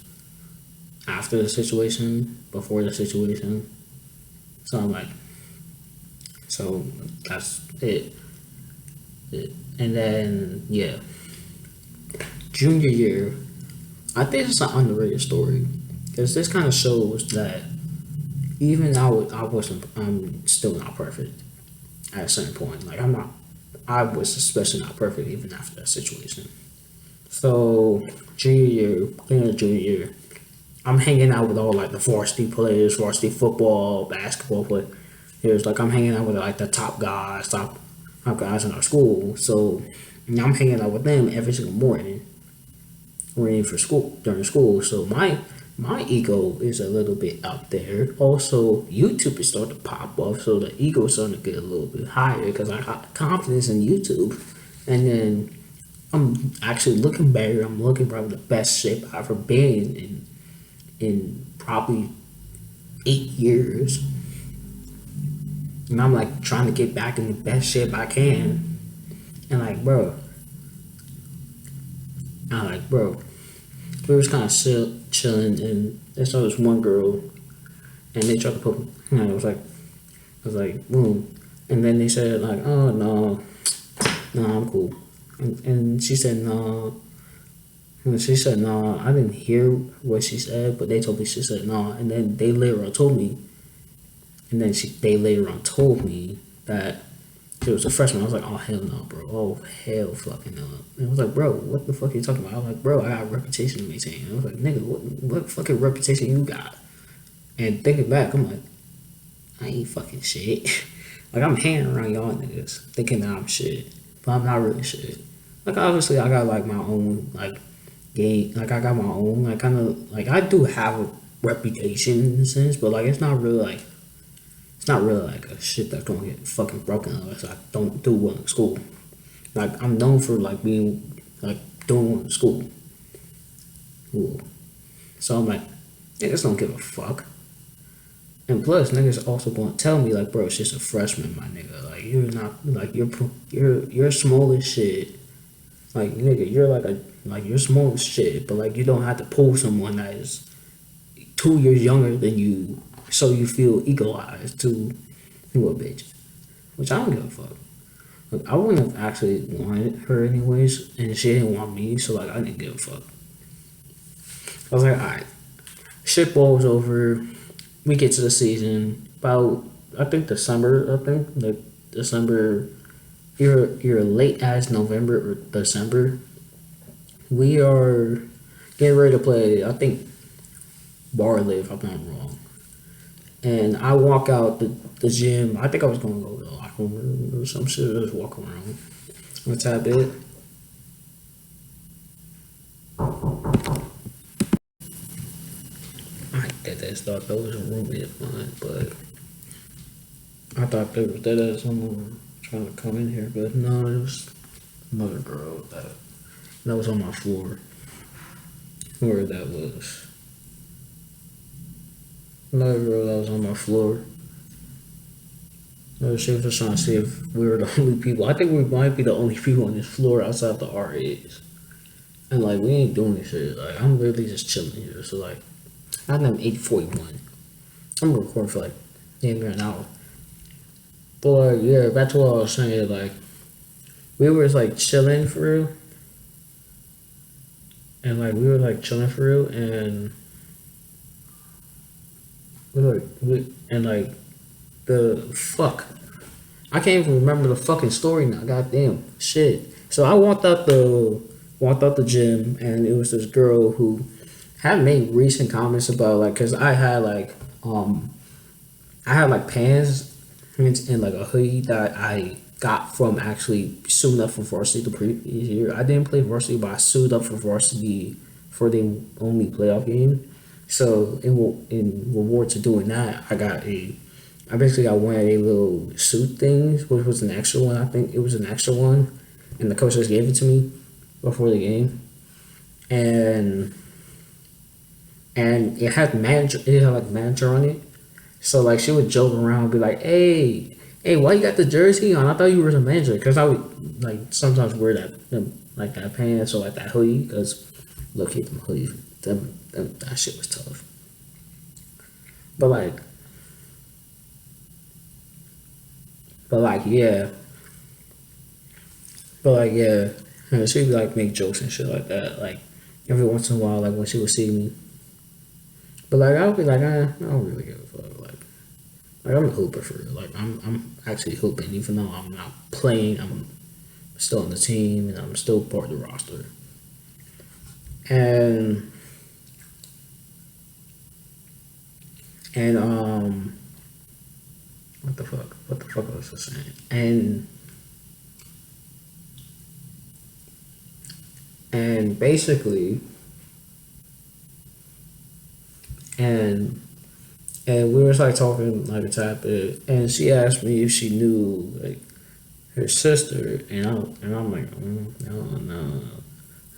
after the situation, before the situation. So I'm like, so that's it. And then yeah, junior year, I think it's an underrated story because this kind of shows that even I wasn't, I'm still not perfect at a certain point. Like I'm not, I was especially not perfect even after that situation. So junior year, beginning of junior year, I'm hanging out with all like the varsity players, varsity football, basketball players. Like I'm hanging out with like the top guys in our school. So I'm hanging out with them every single morning, ready for school during school. So my ego is a little bit out there. Also, YouTube is starting to pop off, so the ego is starting to get a little bit higher because I got confidence in YouTube. And then I'm actually looking better. I'm looking probably the best shape I've ever been in probably 8 years. And I'm like trying to get back in the best shape I can. And like, bro, we was kind of chilling, and I saw this one girl, and they tried to put, it was like, boom, and then they said like, oh no, no, I'm cool, and she said no, and she said no, I didn't hear what she said, but they told me she said no, and then they later on told me, they later on told me that she was a freshman. I was like, oh hell no, bro. Oh hell fucking no. And I was like, bro, what the fuck are you talking about? I was like, bro, I got a reputation to maintain. I was like, nigga, what fucking reputation you got? And thinking back, I'm like, I ain't fucking shit. Like I'm hanging around y'all niggas thinking that I'm shit, but I'm not really shit. Like obviously I got like my own like game. Like I got my own like kind of like I do have a reputation in a sense, but like it's not really like a shit that's gonna get fucking broken unless I don't do well in school. Like I'm known for like being like doing well in school. Ooh. So I'm like, niggas don't give a fuck. And plus, niggas also gonna tell me like, bro, it's just a freshman, my nigga. Like you're not like you're small as shit. Like nigga, you're small as shit, but like you don't have to pull someone that is 2 years younger than you, so you feel equalized to a bitch. Which I don't give a fuck. Like, I wouldn't have actually wanted her anyways, and she didn't want me, so like I didn't give a fuck. I was like, alright, shit balls over. We get to the season about I think December. I think like December. You're late as November or December. We are getting ready to play. I think Barley, if I'm not wrong. And I walk out the gym. I think I was gonna go to the locker room or some shit. Just walk around. What's that bit? I did this. Thought that was a roommate of mine, but I thought there was someone trying to come in here, but no, it was another girl that was on my floor. Where that was. Another girl that was on my floor. She was just trying to see if we were the only people. I think we might be the only people on this floor outside the RAs. And like we ain't doing this shit. Like I'm literally just chilling here. So like I had them 8:41. I'm recording for like near an hour. But like yeah, back to what I was saying, like we were like chilling for real. And like we were like chilling for real and we were like and like the fuck. I can't even remember the fucking story now. Goddamn shit. So I walked out the gym, and it was this girl who had made recent comments about like, cause I had like pants and like a hoodie that I got from actually suiting up for varsity the previous year. I didn't play varsity, but I suited up for varsity for the only playoff game. So in reward to doing that, I basically got one of a little suit things, which was an extra one. I think it was an extra one, and the coach just gave it to me before the game, and it had like manager on it. So like she would joke around, and be like, "Hey, why you got the jersey on? I thought you were the manager." Because I would like sometimes wear like that pants or like that hoodie. Because look at them hoodies, that shit was tough. But like, but like yeah, but like yeah, she'd be like make jokes and shit like that. Like every once in a while, like when she would see me. But like I would be like, I don't really give a fuck. Like I'm a hooper for real. Like I'm actually hooping, even though I'm not playing. I'm still on the team and I'm still part of the roster. And and what the fuck? What the fuck was I saying? And basically and and we was like talking like a tad bit, and she asked me if she knew like her sister, and I'm like, no, no,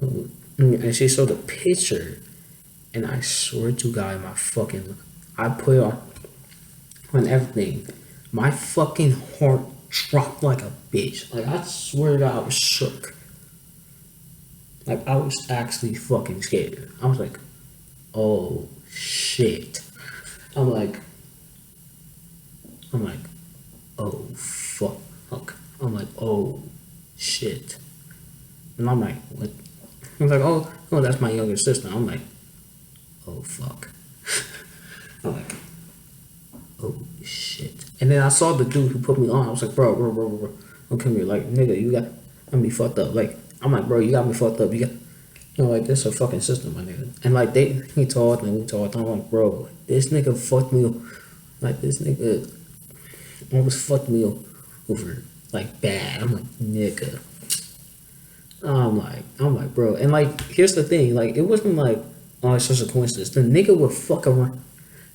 no. And she showed the picture, and I swear to God, I put it on everything. My fucking heart dropped like a bitch. Like I swear to God, I was shook. Like I was actually fucking scared. I was like, oh shit. I'm like, I'm like, oh fuck. I'm like, oh shit. And I'm like, what? I was like, oh, that's my younger sister. I'm like, oh fuck. I'm like, oh shit. And then I saw the dude who put me on. I was like, bro. Don't come here. Like, nigga, you got me fucked up. Like, I'm like, bro, you got me fucked up. Like, this a fucking system, my nigga. And like, he talked and we talked. I'm like, bro, this nigga fucked me up. Like, this nigga almost fucked me over, like, bad. I'm like, nigga. I'm like, bro. And like, here's the thing. Like, it wasn't like, oh, it's just a coincidence. The nigga would fuck around.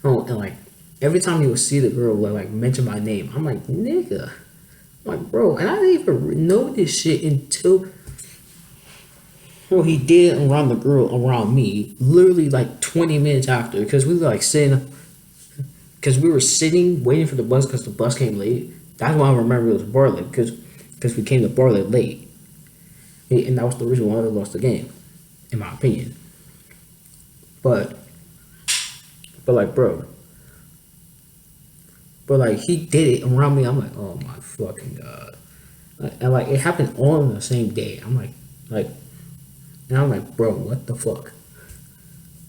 Oh, and like, every time he would see the girl, like mention my name, I'm like, nigga. I'm like, bro. And I didn't even know this shit until, well, he did around the girl around me, literally like 20 minutes after, because we were like sitting waiting for the bus because the bus came late. That's why I remember it was Bartlett, because we came to Bartlett late. And that was the reason why we lost the game, in my opinion. But like, bro. But like, he did it around me. I'm like, oh my fucking God. And like, it happened all on the same day. Like, and I'm like, bro, what the fuck?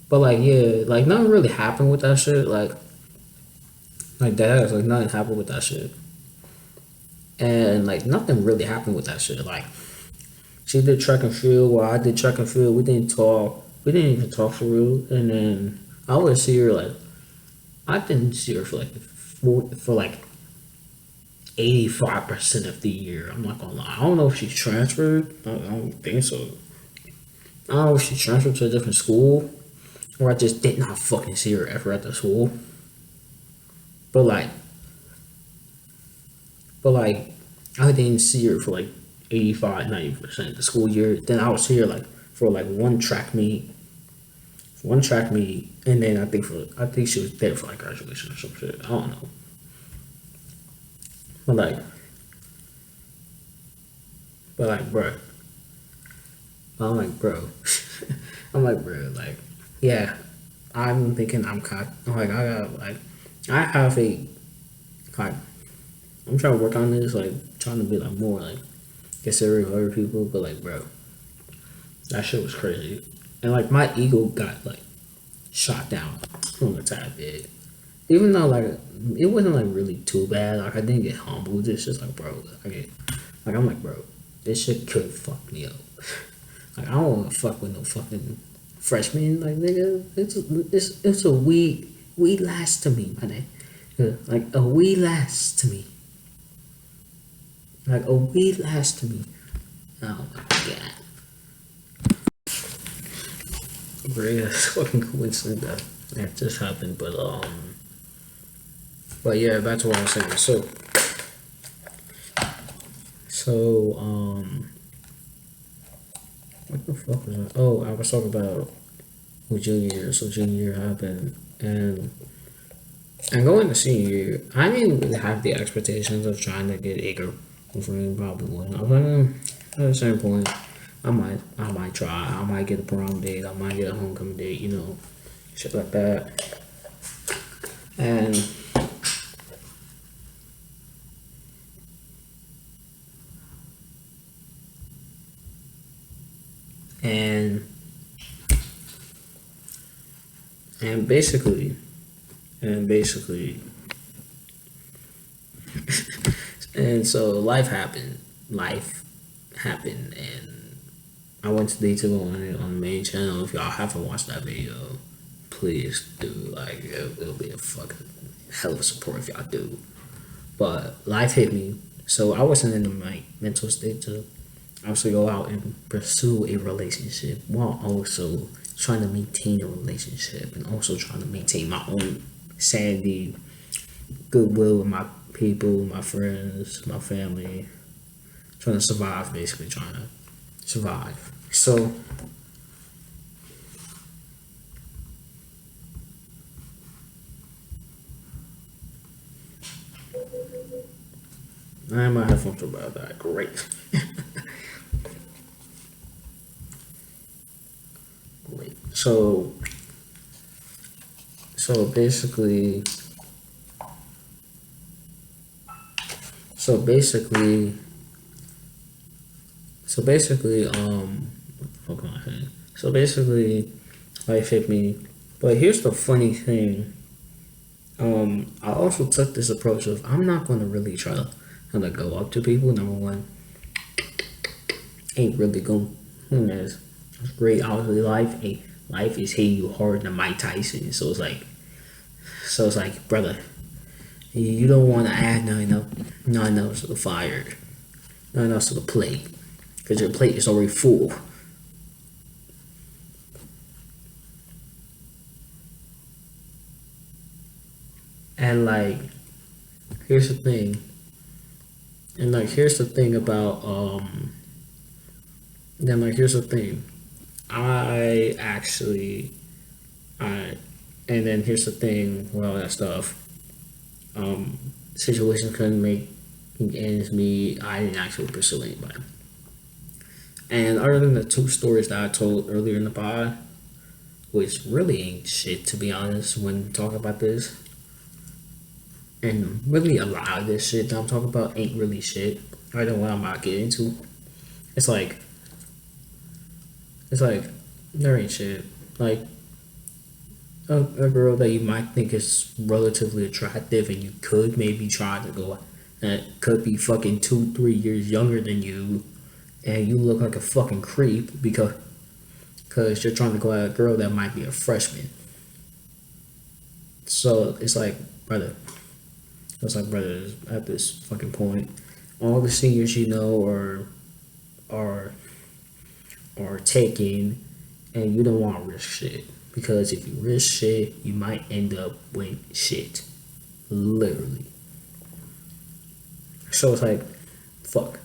But like, yeah, like nothing really happened with that shit. Like that, like nothing happened with that shit. And like, nothing really happened with that shit. Like, she did track and field while I did track and field. We didn't talk. We didn't even talk for real. And then I would see her like, I didn't see her for like 85% of the year. I'm not gonna lie. I don't know if she transferred. I don't think so. I don't know if she transferred to a different school, or I just did not fucking see her ever at the school. But like, but like, I didn't see her for like 85, 90% of the school year. Then I would see her like for like one track meet, and then I think she was there for like graduation or some shit. I don't know. But like, but like, bro. I'm like, bro. I'm like, bro. Like, yeah. I'm thinking I'm caught. I'm like, I have a like. I'm trying to work on this, like, trying to be like more like considerate of other people, but like, bro, that shit was crazy, and like my ego got like shot down on the tad bit, even though like it wasn't like really too bad. Like I didn't get humbled. It's just like, bro, I'm like, bro, this shit could fuck me up. Like I don't want to fuck with no fucking freshman. Like nigga, it's a weed last to me, my nigga. Yeah, like a weed last to me. Like a weed last to me. Oh my god. Greatest fucking coincidence that just happened, but yeah, back to what I was saying. So what the fuck was I? Oh, I was talking about with junior year. So junior year happened, and going to senior year, I didn't really have the expectations of trying to get a girlfriend. Probably wouldn't. I was like, at a certain point, I might try. I might get a prom date. I might get a homecoming date. You know, shit like that. And and and basically and basically and so life happened, and I went to detail on it on the main channel. If y'all haven't watched that video, please do. Like it'll be a fucking hell of a support if y'all do. But life hit me, so I wasn't in the right mental state to actually go out and pursue a relationship while also trying to maintain a relationship and also trying to maintain my own sanity, goodwill with my people, my friends, my family, trying to survive, basically trying to survive. So I might have fun about that. Great. Great. So basically, so basically, what the fuck am I saying? So basically, life hit me. But here's the funny thing. I also took this approach of I'm not going to really try to kind of go up to people. Number one, ain't really going. Who knows? It's great. Obviously, life is hitting you harder than Mike Tyson. So it's like, brother, you don't want to add nothing else to the fire, nothing else to the plate, because your plate is already full. And like, here's the thing. And like, here's the thing about Then like, here's the thing. I actually, I, and then here's the thing. With all that stuff. Situations couldn't make ends meet. I didn't actually pursue anybody. And other than the two stories that I told earlier in the pod, which really ain't shit to be honest when talking about this, and really a lot of this shit that I'm talking about ain't really shit. I know what I'm about to get into. It's like it's like there ain't shit. Like a girl that you might think is relatively attractive and you could maybe try to go that could be fucking 2, 3 years younger than you, and you look like a fucking creep because you're trying to go at a girl that might be a freshman. So brother, it's like, brother, at this fucking point, all the seniors you know are are taking, and you don't want to risk shit because if you risk shit, you might end up with shit, literally. So it's like, fuck.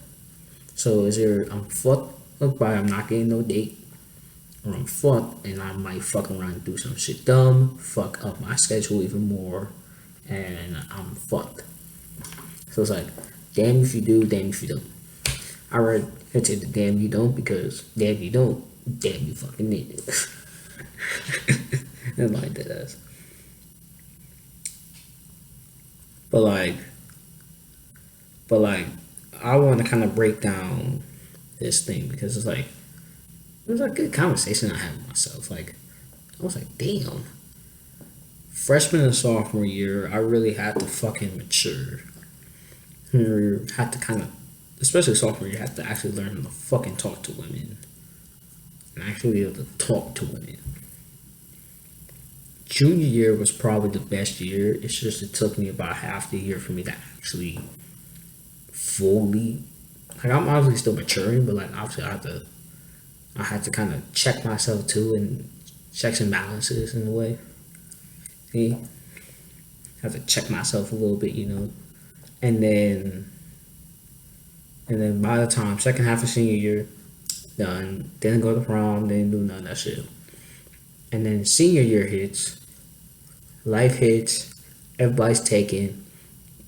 So is there I'm fucked by I'm not getting no date, or I'm fucked and I might fuck around and do some shit dumb, fuck up my schedule even more, and I'm fucked. So it's like, damn if you do, damn if you don't. I read into the damn you don't because damn you don't, damn you fucking need it. And like that. But like, but like, I want to kind of break down this thing because it was a good conversation I had with myself. Like, I was like, damn, freshman and sophomore year, I really had to fucking mature. You had to kind of, especially sophomore year, you had to actually learn how to fucking talk to women and actually be able to talk to women. Junior year was probably the best year. It's just it took me about half the year for me to actually fully, like I'm obviously still maturing, but like obviously I had to kind of check myself too and checks and balances in a way. See, I had to check myself a little bit, and then by the time second half of senior year done, didn't go to prom, didn't do none of that shit. And then senior year hits, life hits, everybody's taken.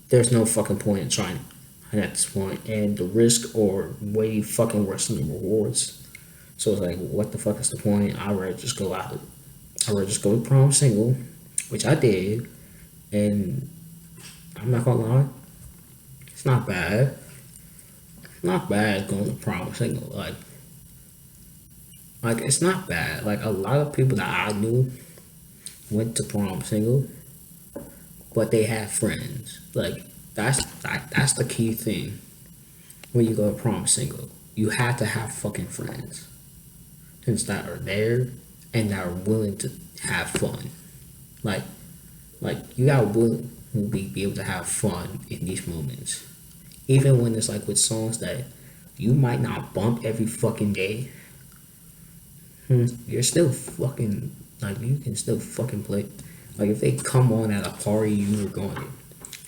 There's no fucking point in trying at this point, and the risks are way fucking worse than the rewards. So it's like, what the fuck is the point? I'd rather just go out. I'd rather just go to prom single, which I did, and I'm not gonna lie, it's not bad. It's not bad going to prom single. Like it's not bad. Like a lot of people that I knew went to prom single, but they had friends. Like that's the key thing when you go to prom single. You have to have fucking friends, friends that are there and that are willing to have fun. Like you gotta be able to have fun in these moments, even when it's like with songs that you might not bump every fucking day. You're still fucking like you can still fucking play. Like if they come on at a party, you were going to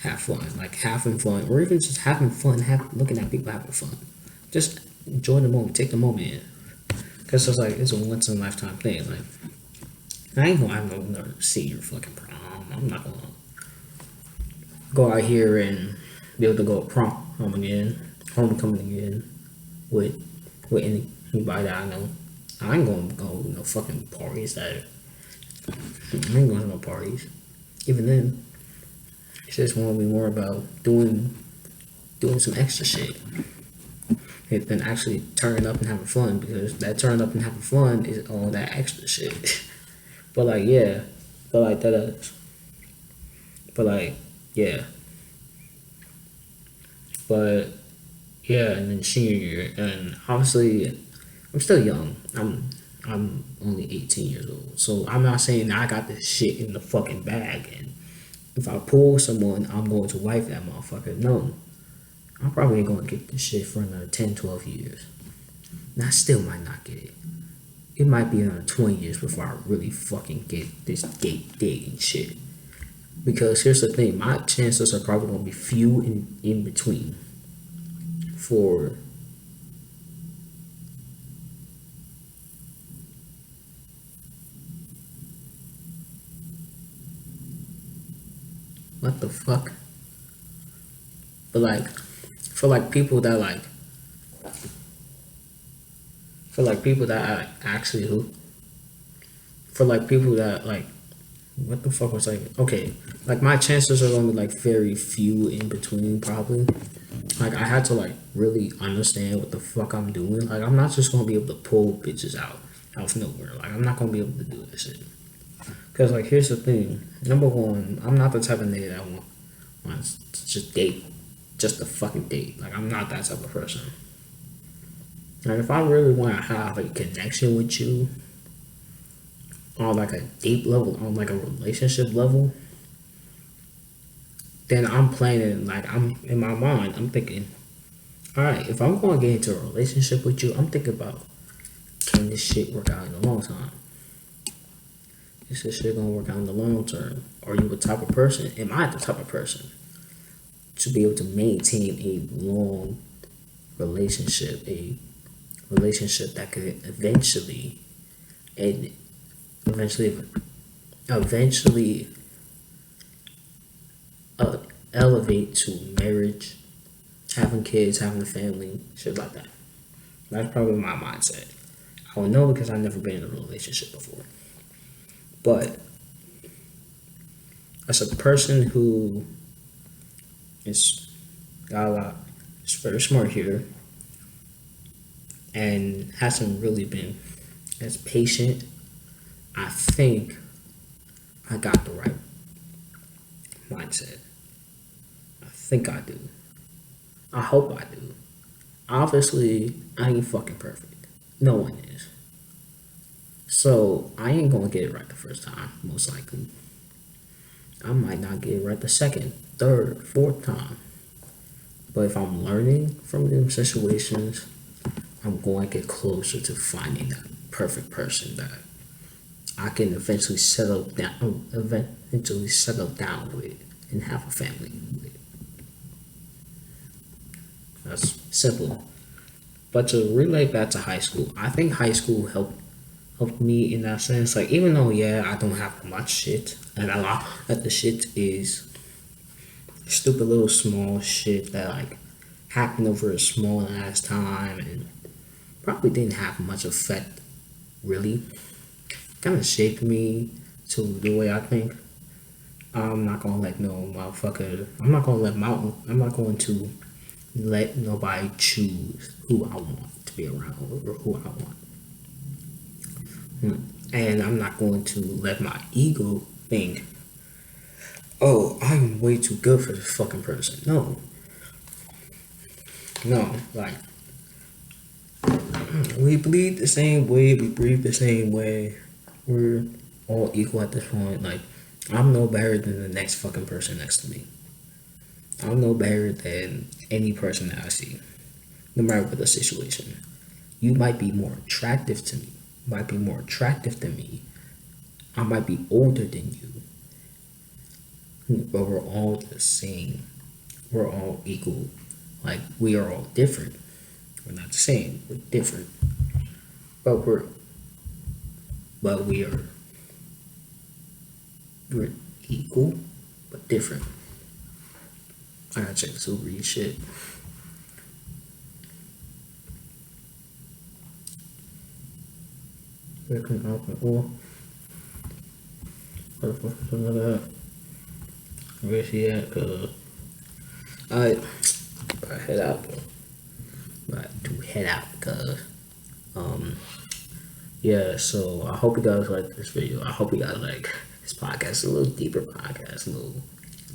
have fun, like having fun, or even just having fun, looking at people having fun. Just enjoy the moment, take the moment in, because it's like it's a once in a lifetime thing. Like I ain't gonna have no another senior fucking prom. I'm not gonna go out here and be able to go to prom home again, homecoming again with anybody that I know. I ain't gonna go to no fucking parties that I ain't going to no parties. Even then, it's just want to be more about doing some extra shit than actually turning up and having fun, because that turning up and having fun is all that extra shit. But like yeah, but like that is, but like yeah, but yeah, and then senior year, and obviously I'm still young. I'm only 18 years old, so I'm not saying I got this shit in the fucking bag, and if I pull someone, I'm going to wife that motherfucker. No, I'm probably going to get this shit for another 10, 12 years. And I still might not get it. It might be another 20 years before I really fucking get this date dating shit. Because here's the thing, my chances are probably going to be few in between for what the fuck? But like, for like people that like, for like people that I actually who, for like people that like, what the fuck was like, okay, like my chances are gonna be like very few in between probably. Like I had to like really understand what the fuck I'm doing. Like I'm not just gonna be able to pull bitches out of nowhere. Like I'm not gonna be able to do this shit. Cause like here's the thing. Number one, I'm not the type of nigga that wants to just date, just to fucking date. Like I'm not that type of person. Like if I really want to have a connection with you on like a deep level, on like a relationship level, then I'm planning like I'm in my mind. I'm thinking, all right, if I'm going to get into a relationship with you, I'm thinking about can this shit work out in the long time? Is this shit gonna work out in the long term? Are you the type of person? Am I the type of person to be able to maintain a long a relationship that could and eventually, eventually uh, elevate to marriage, having kids, having a family, shit like that. That's probably my mindset. I would know because I've never been in a relationship before. But as a person who is got a lot, is very smart here, and hasn't really been as patient, I think I got the right mindset. I think I do. I hope I do. Obviously, I ain't fucking perfect. No one is. So I ain't gonna get it right the first time, most likely. I might not get it right the second, third, fourth time. But if I'm learning from them situations, I'm going to get closer to finding that perfect person that I can eventually settle down with and have a family with. That's simple. But to relate back to high school, I think high school helped me in that sense. Like even though I don't have much shit, and a lot of the shit is stupid little small shit that like happened over a small ass time and probably didn't have much effect really. Kind of shaped me to the way I think. I'm not gonna let no motherfucker. I'm not going to let nobody choose who I want to be around or who I want. And I'm not going to let my ego think, oh, I'm way too good for this fucking person. No, like we bleed the same way, we breathe the same way. We're all equal at this point. Like I'm no better than the next fucking person next to me. I'm no better than any person that I see, no matter what the situation. You might be more attractive to me, might be more attractive than me. I might be older than you, but we're all the same. We're all equal. Like we are all different. We're not the same. We're different, but we're equal, but different. I gotta check this Uber Eats shit. Where can I open? Oh, where the fuck is another? Where's she at? I head out. About to head out because yeah. So I hope you guys like this video. I hope you guys like this podcast. A little deeper podcast, a little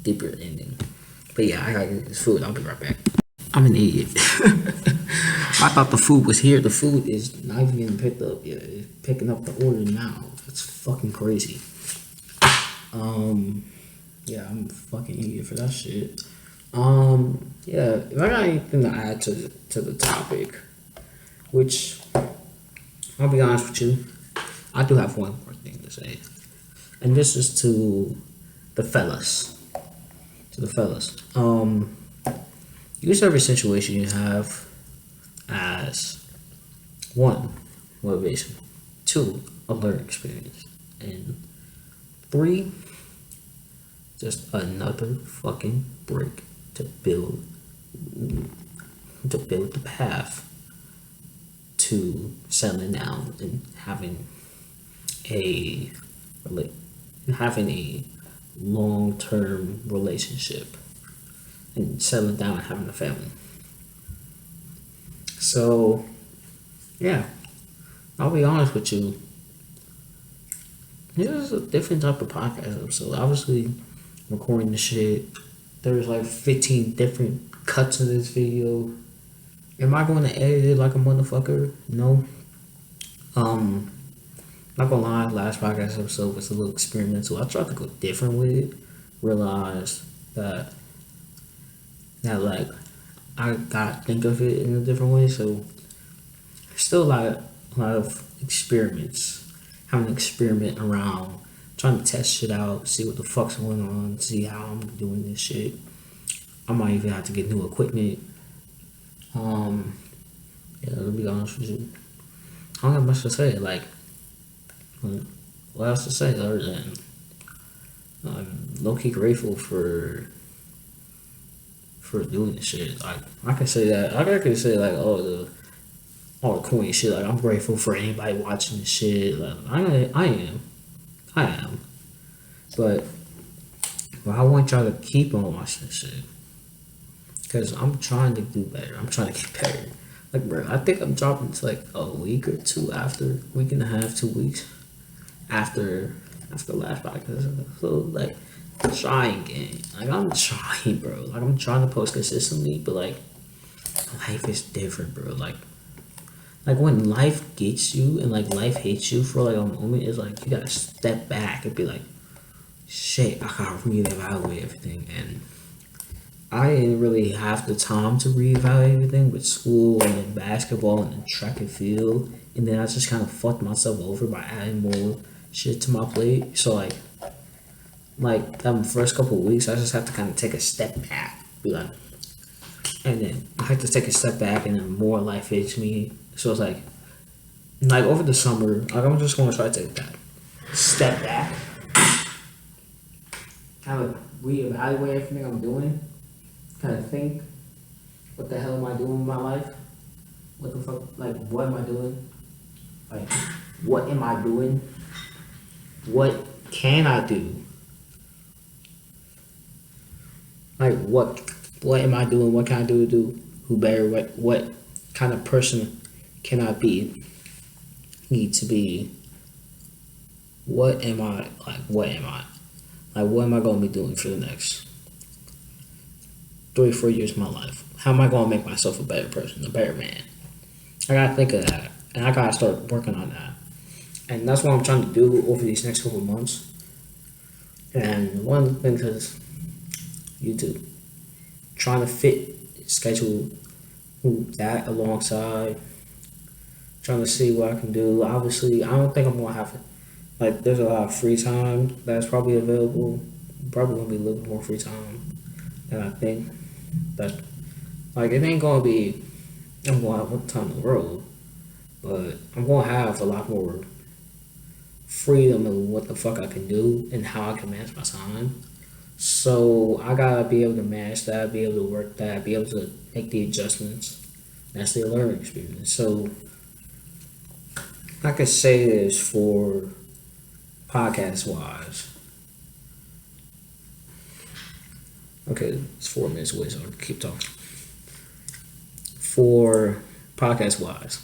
deeper ending. But yeah, I gotta get this food. I'll be right back. I'm an idiot. I thought the food was here. The food is not even getting picked up yet. It's picking up the order now. That's fucking crazy. Yeah, I'm a fucking idiot for that shit. Yeah, if I got anything to add to the topic, which I'll be honest with you, I do have one more thing to say, and this is to the fellas. To the fellas, use every situation you have as one, motivation, two, a learning experience, and three, just another fucking brick to build the path to settling down and having a long-term relationship and settling down and having a family. So yeah, I'll be honest with you, this is a different type of podcast episode. Obviously recording the shit, there's like 15 different cuts of this video. Am I going to edit it like a motherfucker? No. Not gonna lie, last podcast episode was a little experimental. I tried to go different with it. Realized that like I gotta think of it in a different way. So still a lot of experiments. Having an experiment around trying to test shit out, see what the fuck's going on, see how I'm doing this shit. I might even have to get new equipment. Yeah, to be honest with you, I don't have much to say. Like, what else to say other than I'm low key grateful for doing this shit. Like, I can say that. I can say like all the corny shit. Like, I'm grateful for anybody watching this shit. Like, I am. But I want y'all to keep on watching this shit. Because I'm trying to do better. I'm trying to get better. Like, bro, I think I'm dropping to like a week or two after, week and a half, 2 weeks after last podcast. So, like, trying, gang. Like I'm trying, bro. Like I'm trying to post consistently, but like life is different, bro. Like when life gets you and like life hits you for like a moment, it's like you gotta step back and be like, shit, I gotta reevaluate everything. And I didn't really have the time to reevaluate everything with school and then basketball and then track and field. And then I just kind of fucked myself over by adding more shit to my plate. So like that first couple of weeks, I just have to kind of take a step back, be like, and then I have to take a step back, and then more life hits me. So it's like over the summer, like I'm just gonna try to take that step back, kind of reevaluate everything I'm doing, kind of think, what the hell am I doing with my life? What the fuck? Like, what am I doing? Like, what am I doing? What can I do? Like, what am I doing? What can I do? Who better? What kind of person can I be? Need to be? What am I? Like, what am I? Like, what am I going to be doing for the next 3 or 4 years of my life? How am I going to make myself a better person, a better man? I gotta think of that, and I gotta start working on that. And that's what I'm trying to do over these next couple of months. And one of the things is YouTube, trying to schedule that alongside, trying to see what I can do. Obviously, I don't think I'm gonna have like there's a lot of free time that's probably available. Probably gonna be a little bit more free time than I think. But like it ain't gonna be. I'm gonna have all the time in the world, but I'm gonna have a lot more freedom in what the fuck I can do and how I can manage my time. So I gotta be able to manage that, be able to work that, be able to make the adjustments. That's the learning experience. So I could say this for podcast wise. Okay, it's 4 minutes away, so I'll keep talking. For podcast wise,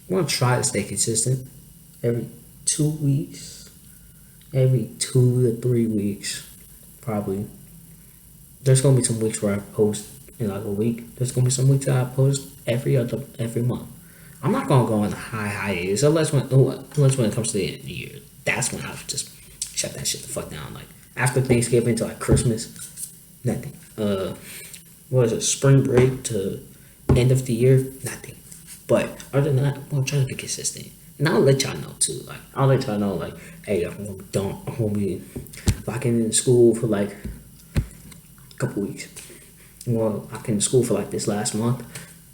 I want to try to stay consistent every 2 weeks, every 2 to 3 weeks, probably. There's gonna be some weeks where I post in like a week. There's gonna be some weeks that I post every month. I'm not gonna go on hiatus unless when it comes to the end of the year. That's when I just shut that shit the fuck down. Like after Thanksgiving to like Christmas, nothing. What is it? Spring break to end of the year, nothing. But other than that, I'm trying to be consistent. And I'll let y'all know too. Like I'll let y'all know, like, hey, I'm gonna be locking in school for like a couple weeks. Well, I in school for like this last month.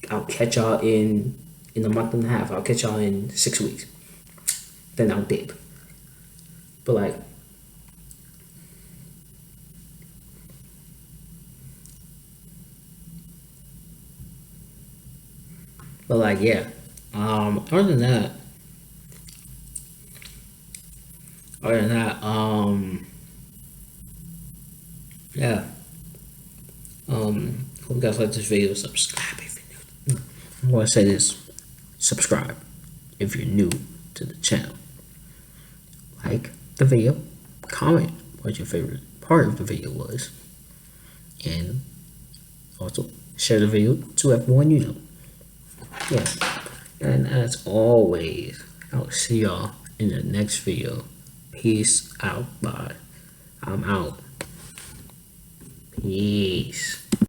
I'll catch y'all in a month and a half. I'll catch y'all in 6 weeks. Then I'll dip. But like yeah. Other than that, yeah. Hope you guys like this video. Subscribe if you're new. I want to say this. Subscribe if you're new to the channel. Like the video. Comment what your favorite part of the video was. And also share the video to everyone you know. Yeah. And as always, I'll see y'all in the next video. Peace out. Bye. I'm out. Peace.